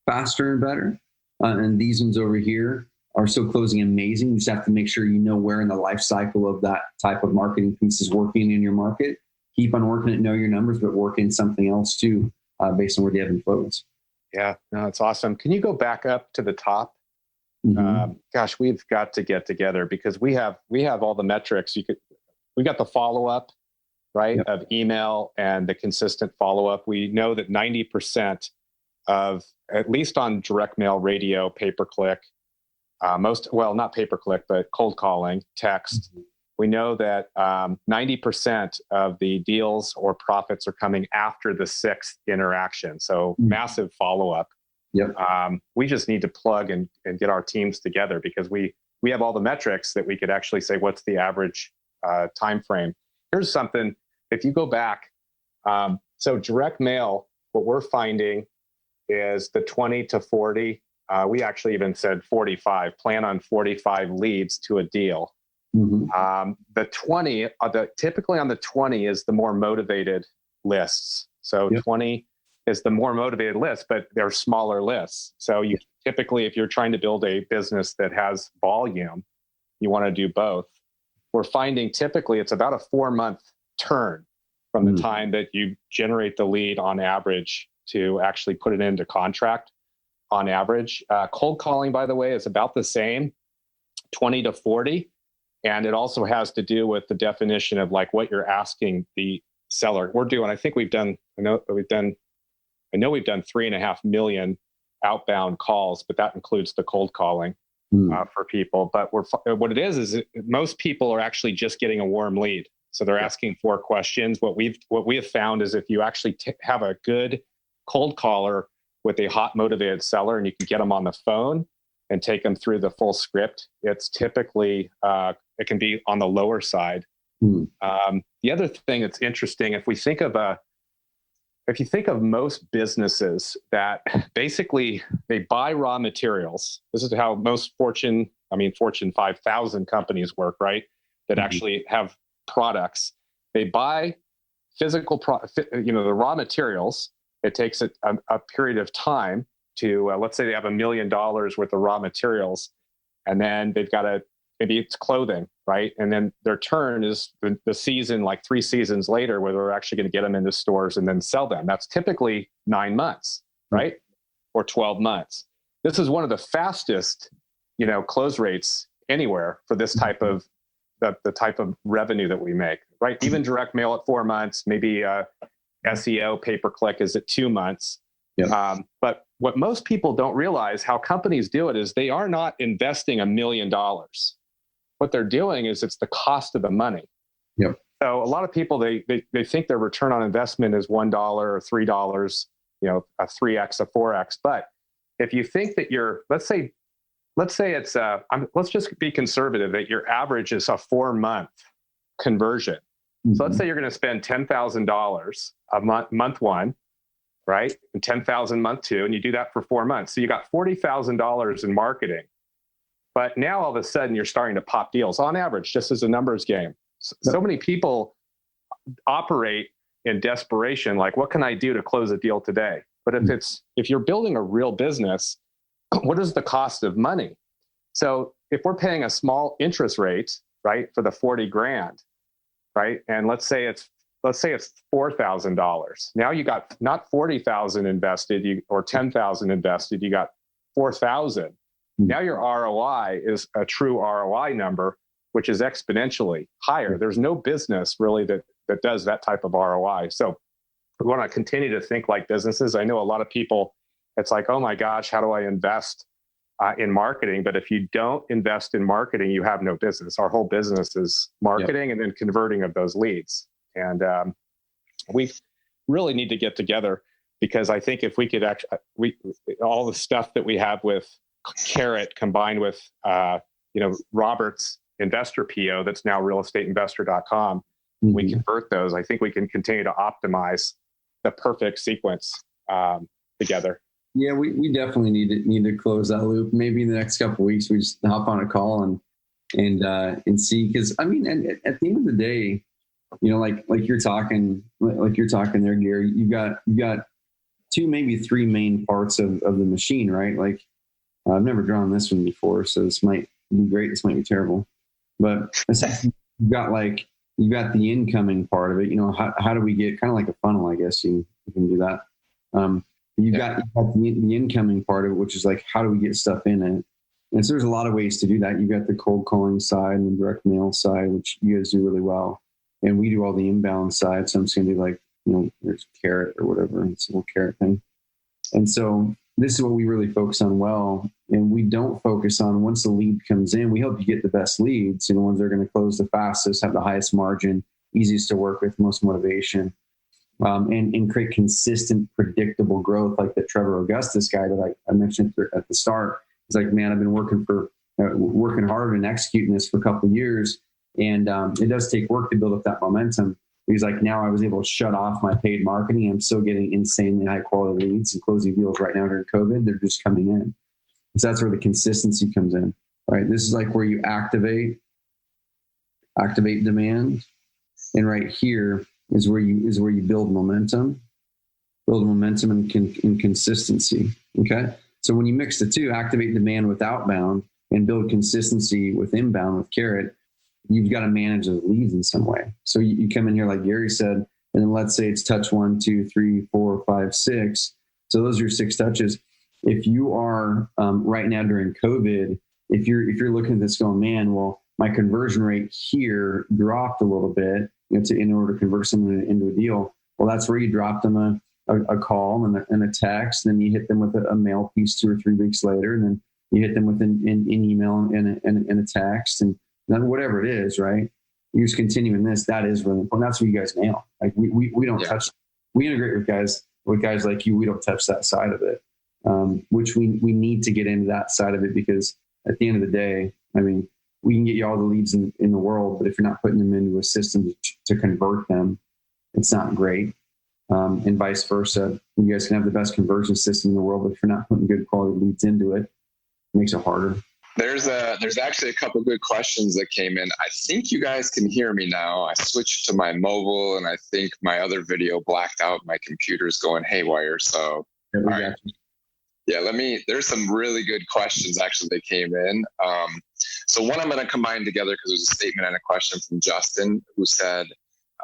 faster and better. And these ones over here are still closing amazing. You just have to make sure you know where in the life cycle of that type of marketing piece is working in your market. Keep on working it, know your numbers, but work in something else too, based on where the ebb and flow is. Yeah, no, it's awesome. Can you go back up to the top? Mm-hmm. Gosh, we've got to get together, because we have all the metrics. We got the follow-up, right, yep, of email and the consistent follow-up. We know that 90% of, at least on direct mail, radio, pay-per-click, not pay-per-click, but cold calling, text. Mm-hmm. We know that 90% of the deals or profits are coming after the 6th interaction. So massive follow-up. Yep. We just need to plug and get our teams together, because we have all the metrics that we could actually say, what's the average time frame? Here's something. If you go back, so direct mail, what we're finding is the 20 to 40 We actually even said 45. Plan on 45 leads to a deal. Mm-hmm. The 20, typically on the 20 is the more motivated lists. So 20 is the more motivated list, but they're smaller lists. So you typically, if you're trying to build a business that has volume, you want to do both. We're finding typically it's about a 4-month turn from the time that you generate the lead on average to actually put it into contract on average. Cold calling, by the way, is about the same, 20 to 40. And it also has to do with the definition of like what you're asking the seller. We're doing, I think we've done, I know we've done 3.5 million outbound calls, but that includes the cold calling for people. But what it is most people are actually just getting a warm lead. So they're asking 4 questions. What we have found is if you actually have a good cold caller with a hot motivated seller and you can get them on the phone and take them through the full script, it's typically, it can be on the lower side. The other thing that's interesting, if you think of most businesses that basically they buy raw materials, this is how most Fortune 5,000 companies work, right? That actually have products. They buy physical, the raw materials. It takes a period of time to, let's say they have $1 million worth of raw materials, and then they've got maybe it's clothing, right? And then their turn is the season, like 3 seasons later, where they're actually going to get them into stores and then sell them. That's typically 9 months, right? Or 12 months. This is one of the fastest, close rates anywhere for this type of, the type of revenue that we make, right? Even direct mail at 4 months, maybe SEO pay-per-click is at 2 months. But what most people don't realize, how companies do it, is they are not investing $1 million. What they're doing is it's the cost of the money. So a lot of people, they think their return on investment is $1 or $3, a 3x, a 4x. But if you think that let's say it's let's just be conservative, that your average is a 4-month conversion. So let's say you're going to spend $10,000 a month 1, right? And $10,000 month 2, and you do that for 4 months. So you got $40,000 in marketing. But now all of a sudden you're starting to pop deals on average, just as a numbers game. So many people operate in desperation, like, what can I do to close a deal today? But if you're building a real business, what is the cost of money? So if we're paying a small interest rate, right, for the $40,000, right, and let's say it's $4,000. Now you got not $40,000 invested, or $10,000 invested. You got $4,000. Now your ROI is a true ROI number, which is exponentially higher. There's no business really that does that type of ROI. So we want to continue to think like businesses. I know a lot of people, it's like, oh my gosh, how do I invest in marketing? But if you don't invest in marketing, you have no business. Our whole business is marketing and then converting of those leads. And we really need to get together, because I think if we could all the stuff that we have with Carrot combined with Robert's investor PO, that's now realestateinvestor.com, we convert those. I think we can continue to optimize the perfect sequence together. Yeah, we definitely need to close that loop. Maybe in the next couple of weeks, we just hop on a call and see. Because at the end of the day, like you're talking there, Gary. You've got 2, maybe 3 main parts of the machine, right? Like, I've never drawn this one before, so this might be great. This might be terrible, but essentially you've got the incoming part of it. How do we get, kind of like a funnel, I guess you can do that. You've got the incoming part of it, which is like, how do we get stuff in it? And so there's a lot of ways to do that. You've got the cold calling side and the direct mail side, which you guys do really well. And we do all the inbound side. So I'm just going to do like, there's Carrot or whatever. It's a little Carrot thing. And so this is what we really focus on well. And we don't focus on, once the lead comes in, we help you get the best leads, the ones that are going to close the fastest, have the highest margin, easiest to work with, most motivation. And create consistent, predictable growth, like the Trevor Augustus guy that I mentioned at the start. He's like, man, I've been working hard and executing this for a couple of years, and it does take work to build up that momentum. He's like, now I was able to shut off my paid marketing. I'm still getting insanely high quality leads and closing deals right now during COVID. They're just coming in. So that's where the consistency comes in, right? This is like where you activate demand. And right here is where you build momentum and consistency. Okay. So when you mix the two, activate demand with outbound and build consistency with inbound with Carrot, you've got to manage those leads in some way. So you come in here, like Gary said, and then let's say it's touch 1, 2, 3, 4, 5, 6. So those are your 6 touches. If you are right now during COVID, if you're looking at this going, man, well, my conversion rate here dropped a little bit, in order to convert someone into a deal. Well, that's where you drop them a call and a text, and then you hit them with a mail piece 2 or 3 weeks later, and then you hit them with an email and a text, and then whatever it is, right? You just continue in this. That is really important. That's what you guys nail. Like we don't touch. We integrate with guys like you. We don't touch that side of it, which we need to get into that side of it, because at the end of the day, I mean, we can get you all the leads in the world, but if you're not putting them into a system to convert them, it's not great. And vice versa. You guys can have the best conversion system in the world, but if you're not putting good quality leads into it, it makes it harder. There's actually a couple good questions that came in. I think you guys can hear me now. I switched to my mobile, and I think my other video blacked out. My computer's going haywire. So, all right. Yeah, there's some really good questions actually that came in. So one I'm going to combine together because there's a statement and a question from Justin, who said,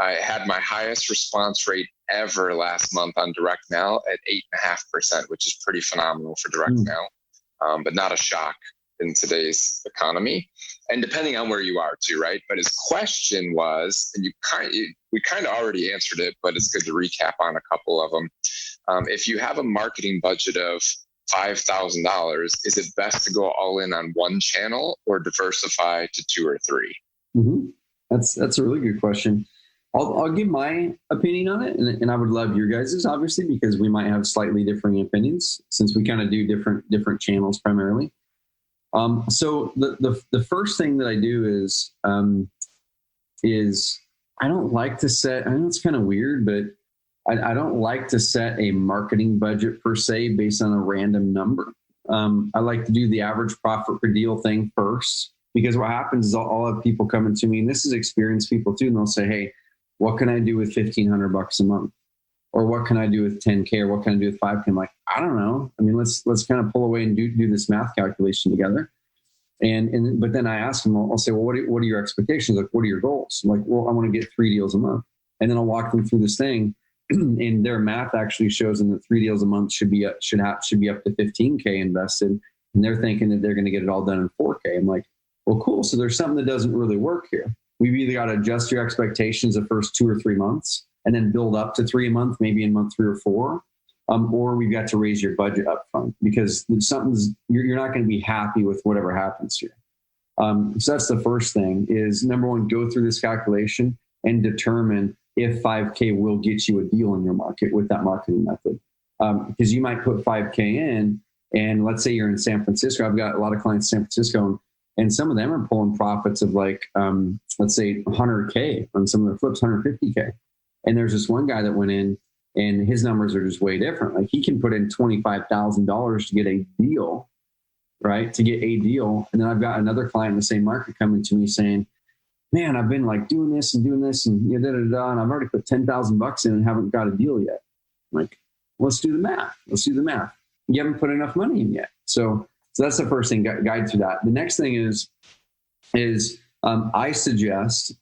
I had my highest response rate ever last month on direct mail at 8.5%, which is pretty phenomenal for direct mail, but not a shock in today's economy. And depending on where you are too, right? But his question was, and we kind of already answered it, but it's good to recap on a couple of them. If you have a marketing budget of $5,000, is it best to go all in on one channel or diversify to 2 or 3? Mm-hmm. That's a really good question. I'll give my opinion on it, and I would love your guys's, obviously, because we might have slightly differing opinions since we kind of do different channels primarily. So the first thing that I do is I don't like to set. I know it's kind of weird, but I don't like to set a marketing budget per se based on a random number. I like to do the average profit per deal thing first, because what happens is I'll have people coming to me, and this is experienced people too, and they'll say, hey, what can I do with $1,500 a month? Or what can I do with 10K? Or what can I do with 5K? I'm like, I don't know. I mean, let's kind of pull away and do this math calculation together. But then I ask them, I'll say, well, what are your expectations? Like, what are your goals? I'm like, well, I want to get 3 deals a month. And then I'll walk them through this thing. And their math actually shows them that 3 deals a month should be up to 15K invested. And they're thinking that they're going to get it all done in 4K. I'm like, well, cool. So there's something that doesn't really work here. We've either got to adjust your expectations the first 2 or 3 months and then build up to 3 a month, maybe in month 3 or 4. Or we've got to raise your budget up front, because you're not going to be happy with whatever happens here. So that's the first thing is, number one, go through this calculation and determine if 5K will get you a deal in your market with that marketing method. Because you might put 5K in, and let's say you're in San Francisco. I've got a lot of clients in San Francisco, and some of them are pulling profits of like, let's say 100K on some of their flips, 150K. And there's this one guy that went in, and his numbers are just way different. Like, he can put in $25,000 to get a deal, right? To get a deal. And then I've got another client in the same market coming to me saying, man, I've been like doing this and and and I've already put $10,000 in and haven't got a deal yet. I'm like, let's do the math. You haven't put enough money in yet. So that's the first thing, guide through that. The next thing is I suggest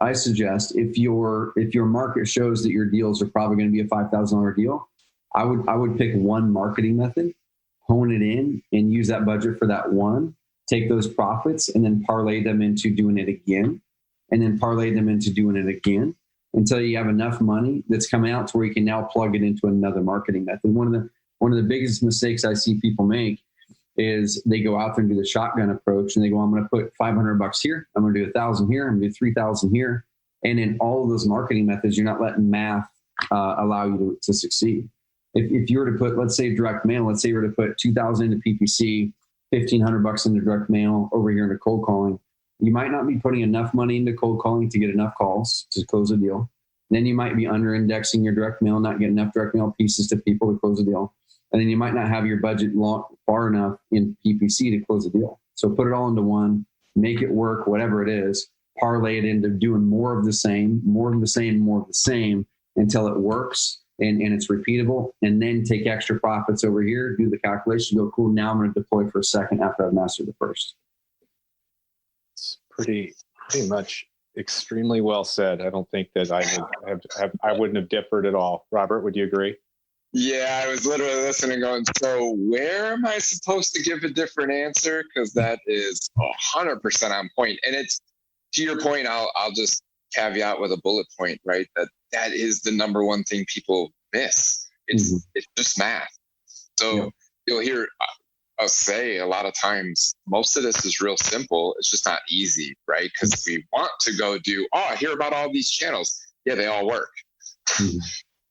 if your market shows that your deals are probably going to be a $5,000 deal, I would pick one marketing method, hone it in, and use that budget for that one, take those profits and then parlay them into doing it again, and then parlay them into doing it again until you have enough money that's coming out to where you can now plug it into another marketing method. One of the biggest mistakes I see people make is they go out there and do the shotgun approach, and they go, I'm going to put $500 here. I'm going to do 1,000 here. I'm going to do 3,000 here. And in all of those marketing methods, you're not letting math allow you to succeed. If you were to put, let's say direct mail, let's say you were to put 2,000 into PPC, $1,500 into direct mail over here into cold calling, you might not be putting enough money into cold calling to get enough calls to close a deal. Then you might be under indexing your direct mail, not getting enough direct mail pieces to people to close a deal. and then you might not have your budget far enough in PPC to close a deal. So put it all into one, make it work, whatever it is, parlay it into doing more of the same, until it works and it's repeatable, and then take extra profits over here, do the calculation, go, cool, now I'm going to deploy for a second after I've mastered the first. It's pretty much extremely well said. I don't think that I wouldn't have differed at all. Robert, would you agree? Yeah, I was literally listening going, so where am I supposed to give a different answer? Because that is 100% on point. And it's, to your point, I'll just caveat with a bullet point, right? That is the number one thing people miss. It's just math. So you'll hear us say a lot of times, most of this is real simple. It's just not easy, right? Because we want to go do, I hear about all these channels. Yeah, they all work.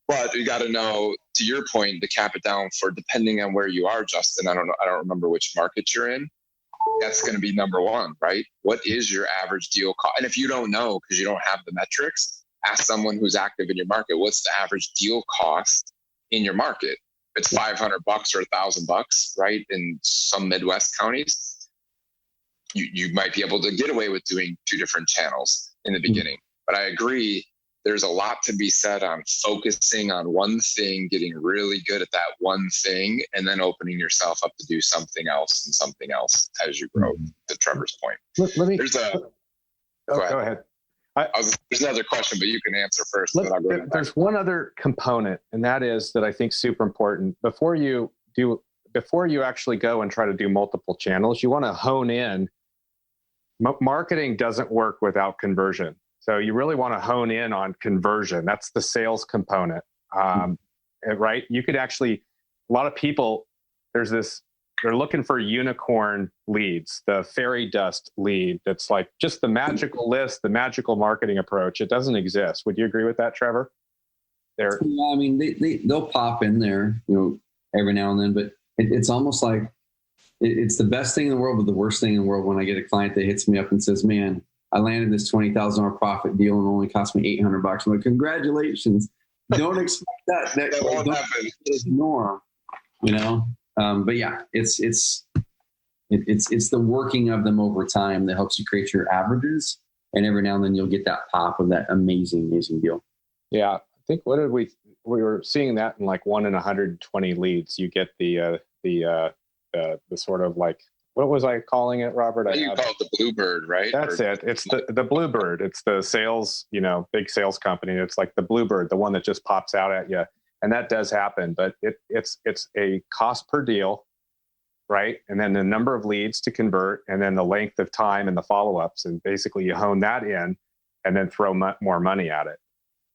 But you got to know, to your point, to cap it down for depending on where you are, Justin. I don't remember which market you're in. That's going to be number one, right? What is your average deal cost? And if you don't know because you don't have the metrics, ask someone who's active in your market. What's the average deal cost in your market? It's $500 or $1,000, right? In some Midwest counties, you might be able to get away with doing 2 different channels in the beginning. But I agree. There's a lot to be said on focusing on one thing, getting really good at that one thing, and then opening yourself up to do something else and something else as you grow, to Trevor's point. Let me. Go ahead. There's another question, but you can answer first. There's one other component, and that is that I think super important. Before you actually go and try to do multiple channels, you want to hone in. Marketing doesn't work without conversion. So you really want to hone in on conversion. That's the sales component, right? You could actually, a lot of people, they're looking for unicorn leads, the fairy dust lead. That's like just the magical list, the magical marketing approach. It doesn't exist. Would you agree with that, Trevor? Yeah, I mean, they'll pop in there, every now and then, but it's almost like it's the best thing in the world, but the worst thing in the world when I get a client that hits me up and says, man, I landed this $20,000 profit deal and only cost me $800. I'm like, congratulations. Don't expect that. That won't happen. It's norm, but yeah, it's the working of them over time that helps you create your averages. And every now and then you'll get that pop of that amazing deal. Yeah. I think we were seeing that in like 1 in 120 leads. You get the sort of like, what was I calling it, Robert? You call it the Bluebird, right? That's it. It's the Bluebird. It's the sales, big sales company. It's like the Bluebird, the one that just pops out at you. And that does happen, but it's a cost per deal, right? And then the number of leads to convert, and then the length of time and the follow-ups. And basically you hone that in and then throw more money at it.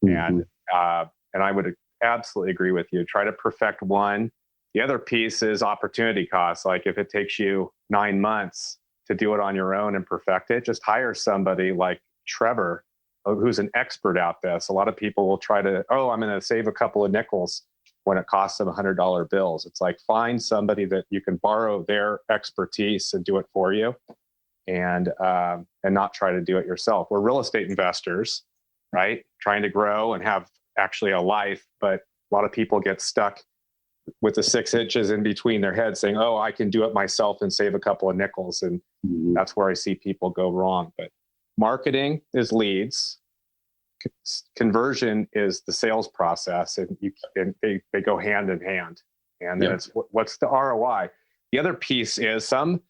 And I would absolutely agree with you. Try to perfect one. The other piece is opportunity costs. Like if it takes you 9 months to do it on your own and perfect it, just hire somebody like Trevor, who's an expert at this. A lot of people will try to, I'm going to save a couple of nickels when it costs them $100 bills. It's like, find somebody that you can borrow their expertise and do it for you, and not try to do it yourself. We're real estate investors, right? Trying to grow and have actually a life, but a lot of people get stuck with the 6 inches in between their heads saying, I can do it myself and save a couple of nickels. And that's where I see people go wrong. But marketing is leads. Conversion is the sales process, and they go hand in hand. And then it's what's the ROI? The other piece is some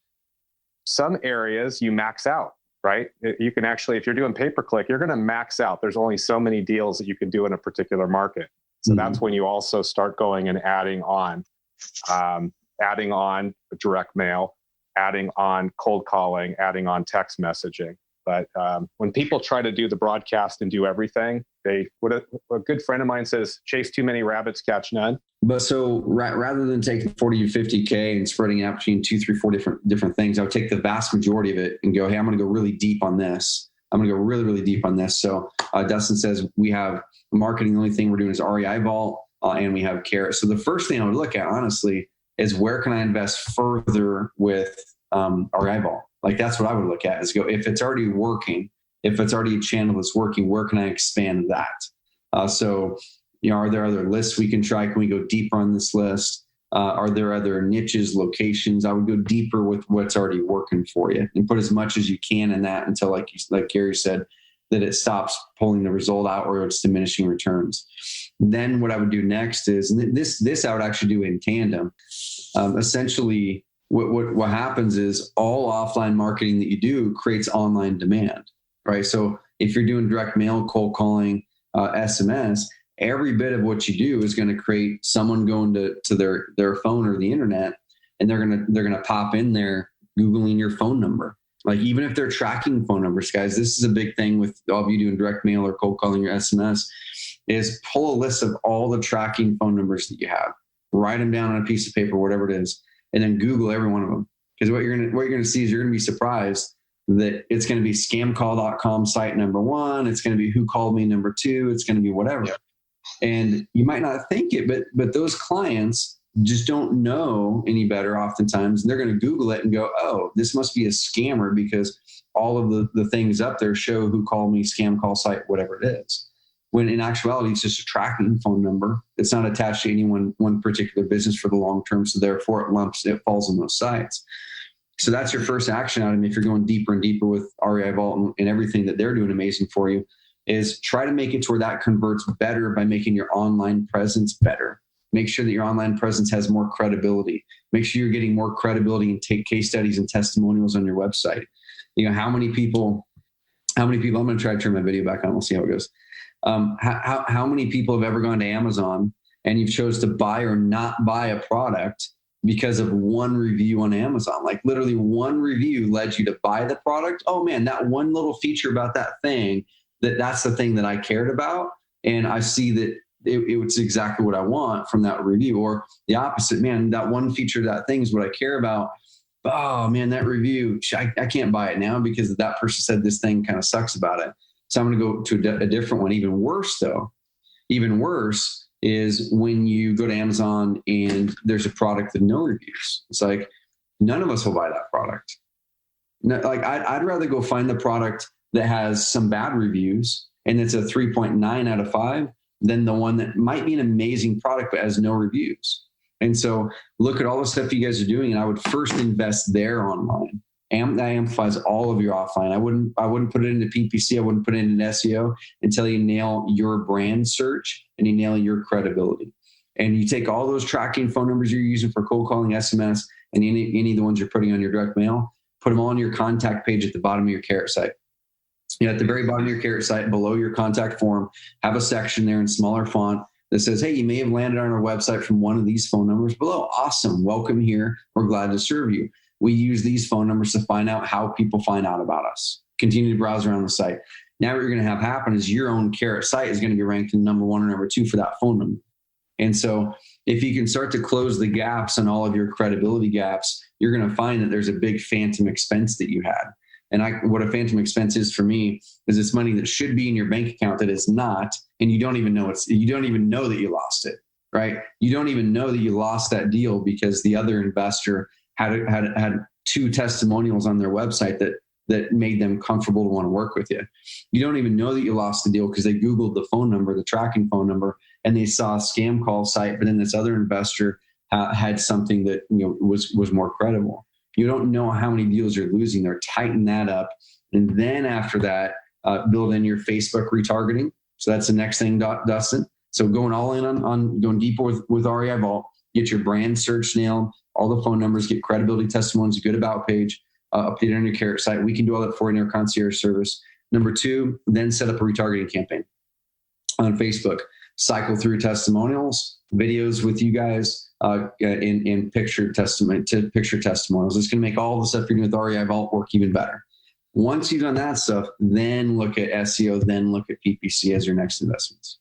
areas you max out, right? You can actually, if you're doing pay-per-click, you're going to max out. There's only so many deals that you can do in a particular market. So that's when you also start going and adding on direct mail, adding on cold calling, adding on text messaging. But when people try to do the broadcast and do everything, a good friend of mine says, chase too many rabbits, catch none. But so rather than taking 40 to 50K and spreading it out between 2, 3, 4 different things, I would take the vast majority of it and go, hey, I'm going to go really deep on this. I'm going to go really, really deep on this. So Dustin says we have marketing. The only thing we're doing is REI Vault, and we have Carrot. So the first thing I would look at, honestly, is where can I invest further with REI Vault? Like that's what I would look at, is go, if it's already working, if it's already a channel that's working, where can I expand that? So, are there other lists we can try? Can we go deeper on this list? Are there other niches, locations? I would go deeper with what's already working for you and put as much as you can in that until, like Gary said, that it stops pulling the result out or it's diminishing returns. Then what I would do next is, and this I would actually do in tandem. Essentially, what happens is all offline marketing that you do creates online demand, right? So if you're doing direct mail, cold calling, SMS, every bit of what you do is going to create someone going to their phone or the internet, and they're gonna pop in there Googling your phone number. Like, even if they're tracking phone numbers, guys, this is a big thing with all of you doing direct mail or cold calling or SMS, is pull a list of all the tracking phone numbers that you have, write them down on a piece of paper, whatever it is, and then Google every one of them. Because what you're gonna see is you're gonna be surprised that it's gonna be scamcall.com site number 1, it's gonna be who called me number 2, it's gonna be whatever. Yeah. And you might not think it, but those clients just don't know any better oftentimes. They're going to Google it and go, oh, this must be a scammer, because all of the things up there show who called me, scam call site, whatever it is. When in actuality, it's just a tracking phone number. It's not attached to any one particular business for the long term. So therefore it falls on those sites. So that's your first action item. If you're going deeper and deeper with REI Vault and everything that they're doing amazing for you, is try to make it to where that converts better by making your online presence better. Make sure that your online presence has more credibility. Make sure you're getting more credibility and take case studies and testimonials on your website. You know, how many people, I'm going to try to turn my video back on. We'll see how it goes. How many people have ever gone to Amazon and you've chose to buy or not buy a product because of one review on Amazon? Like, literally one review led you to buy the product. Oh man, that one little feature about that thing, that's the thing that I cared about. And I see that it was exactly what I want from that review. Or the opposite, man, that one feature, that thing is what I care about. Oh man, that review, I can't buy it now because that person said this thing kind of sucks about it. So I'm going to go to a different one. Even worse is when you go to Amazon and there's a product with no reviews. It's like, none of us will buy that product. Like, I'd rather go find the product that has some bad reviews and it's a 3.9 out of 5 than the one that might be an amazing product but has no reviews. And so look at all the stuff you guys are doing, and I would first invest there online. That amplifies all of your offline. I wouldn't put it into PPC. I wouldn't put it into SEO until you nail your brand search and you nail your credibility. And you take all those tracking phone numbers you're using for cold calling, SMS, and any of the ones you're putting on your direct mail, put them all on your contact page at the bottom of your Carrot site. You know, at the very bottom of your Carrot site, below your contact form, have a section there in smaller font that says, hey, you may have landed on our website from one of these phone numbers below. Awesome. Welcome here. We're glad to serve you. We use these phone numbers to find out how people find out about us. Continue to browse around the site. Now what you're going to have happen is your own Carrot site is going to be ranked in number 1 or number 2 for that phone number. And so if you can start to close the gaps on all of your credibility gaps, you're going to find that there's a big phantom expense that you had. And what a phantom expense is for me is it's money that should be in your bank account that is not, and you don't even know you don't even know that you lost it, right? You don't even know that you lost that deal because the other investor had 2 testimonials on their website that made them comfortable to want to work with you. You don't even know that you lost the deal because they Googled the phone number, the tracking phone number, and they saw a scam call site, but then this other investor had something that was more credible. You don't know how many deals you're losing there. Tighten that up. And then after that, build in your Facebook retargeting. So that's the next thing, Dustin. So going all in on going deeper with REI Vault, get your brand search nailed, all the phone numbers, get credibility testimonials, a good about page, update it on your Carrot site. We can do all that for you in our concierge service. Number 2, then set up a retargeting campaign on Facebook. Cycle through testimonials, videos with you guys, in picture testimonials. It's going to make all the stuff you're doing with REI Vault work even better. Once you've done that stuff, then look at SEO, then look at PPC as your next investments.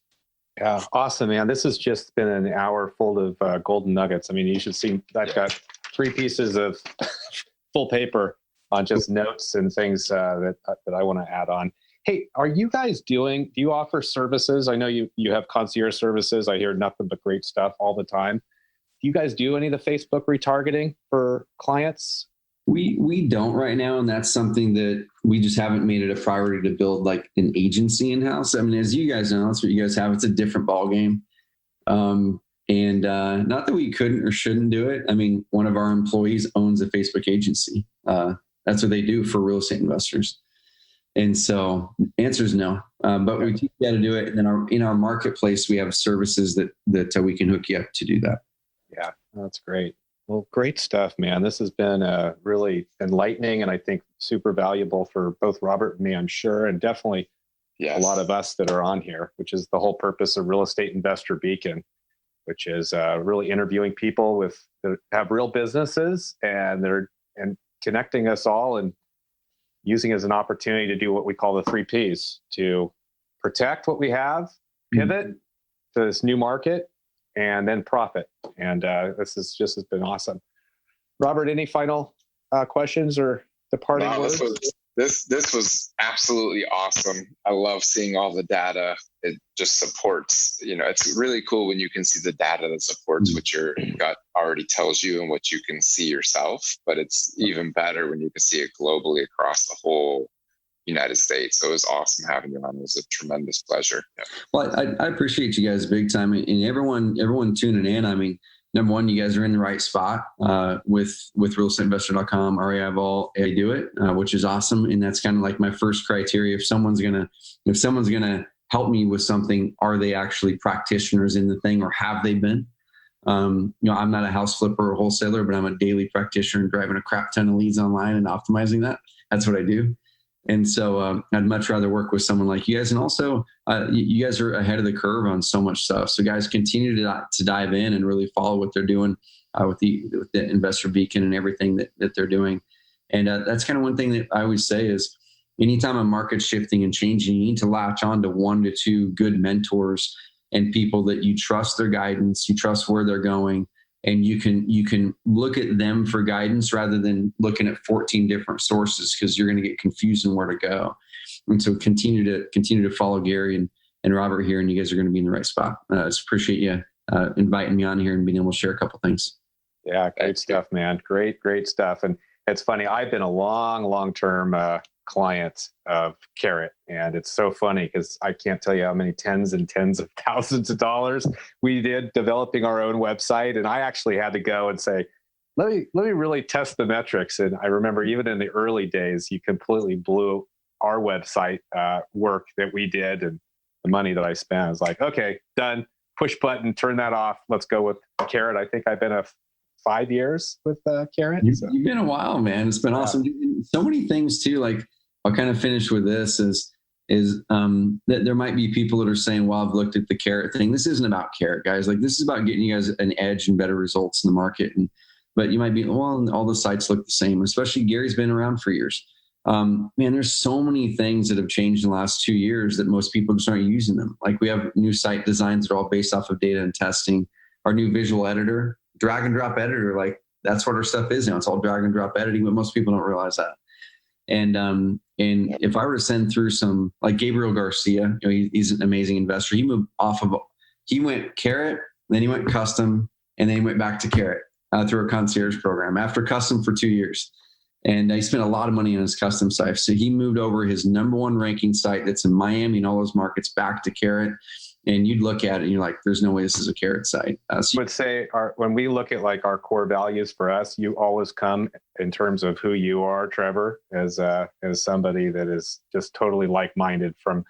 Yeah, awesome, man. This has just been an hour full of golden nuggets. I mean, you should see, I've got 3 pieces of full paper on just notes and things that I want to add on. Hey, are you guys do you offer services? I know you have concierge services. I hear nothing but great stuff all the time. Do you guys do any of the Facebook retargeting for clients? We don't right now, and that's something that we just haven't made it a priority to build like an agency in-house. I mean, as you guys know, that's what you guys have. It's a different ballgame. And not that we couldn't or shouldn't do it. I mean, one of our employees owns a Facebook agency. That's what they do for real estate investors. And so answer is no, but we teach you how to do it. And then in our marketplace, we have services that we can hook you up to do that. Yeah, that's great. Well, great stuff, man. This has been really enlightening and I think super valuable for both Robert and me, I'm sure, and definitely a lot of us that are on here, which is the whole purpose of Real Estate Investor Beacon, which is really interviewing people that have real businesses and connecting us all and using as an opportunity to do what we call the 3 Ps: to protect what we have, pivot to this new market, and then profit. And this has been awesome. Robert, any final questions or departing words? This was absolutely awesome. I love seeing all the data. It just supports, it's really cool when you can see the data that supports what your gut already tells you and what you can see yourself. But it's even better when you can see it globally across the whole United States. So it was awesome having you on. It was a tremendous pleasure. Yeah. Well, I appreciate you guys big time, and everyone tuning in. I mean, number one, you guys are in the right spot with realestateinvestor.com, REI Vol, I do it, which is awesome. And that's kind of like my first criteria. If someone's gonna help me with something, are they actually practitioners in the thing, or have they been? I'm not a house flipper or wholesaler, but I'm a daily practitioner and driving a crap ton of leads online and optimizing that. That's what I do. And so I'd much rather work with someone like you guys. And also, you guys are ahead of the curve on so much stuff. So guys, continue to dive in and really follow what they're doing with the Investor Beacon and everything that they're doing. And that's kind of one thing that I always say is, anytime a market's shifting and changing, you need to latch on to 1 to 2 good mentors and people that you trust their guidance, you trust where they're going, and you can look at them for guidance rather than looking at 14 different sources, because you're going to get confused on where to go. And so continue to follow Gary and Robert here, and you guys are going to be in the right spot. I just appreciate you inviting me on here and being able to share a couple things. Yeah, great stuff, man. Great stuff. And it's funny, I've been a long-term client of Carrot, and it's so funny because I can't tell you how many tens and tens of thousands of dollars we did developing our own website. And I actually had to go and say, let me really test the metrics. And I remember even in the early days, you completely blew our website work that we did and the money that I spent. I was like, okay, done. Push button, turn that off. Let's go with Carrot. I think I've been 5 years with Carrot. You've been a while, man. It's been awesome. So many things too. Like, I'll kind of finish with this is that there might be people that are saying, well, I've looked at the Carrot thing. This isn't about Carrot, guys. Like, this is about getting you guys an edge and better results in the market. But you might be, well, all the sites look the same, especially Gary's been around for years. Man, there's so many things that have changed in the last 2 years that most people just aren't using them. Like, we have new site designs that are all based off of data and testing. Our new visual editor, drag and drop editor, like, that's what our stuff is now. It's all drag and drop editing, but most people don't realize that. And if I were to send through some, like Gabriel Garcia, he's an amazing investor. He went Carrot, then he went custom, and then he went back to Carrot through a concierge program after custom for 2 years. And he spent a lot of money on his custom site. So he moved over his number 1 ranking site that's in Miami and all those markets back to Carrot. And you'd look at it and you're like, there's no way this is a Carrot site. I would say when we look at like our core values for us, you always come in terms of who you are, Trevor, as somebody that is just totally like-minded from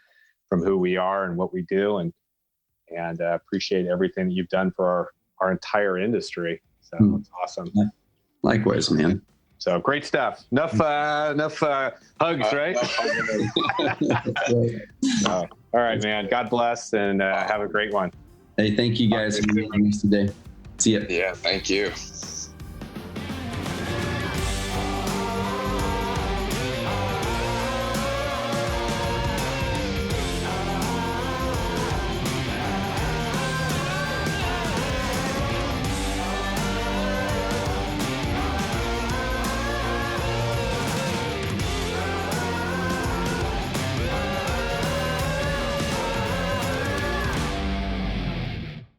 who we are and what we do, and appreciate everything that you've done for our entire industry. So it's awesome. Likewise, man. So great stuff. Enough hugs, right? All right, man. God bless, and have a great one. Hey, thank you guys for joining us today. See ya. Yeah, thank you.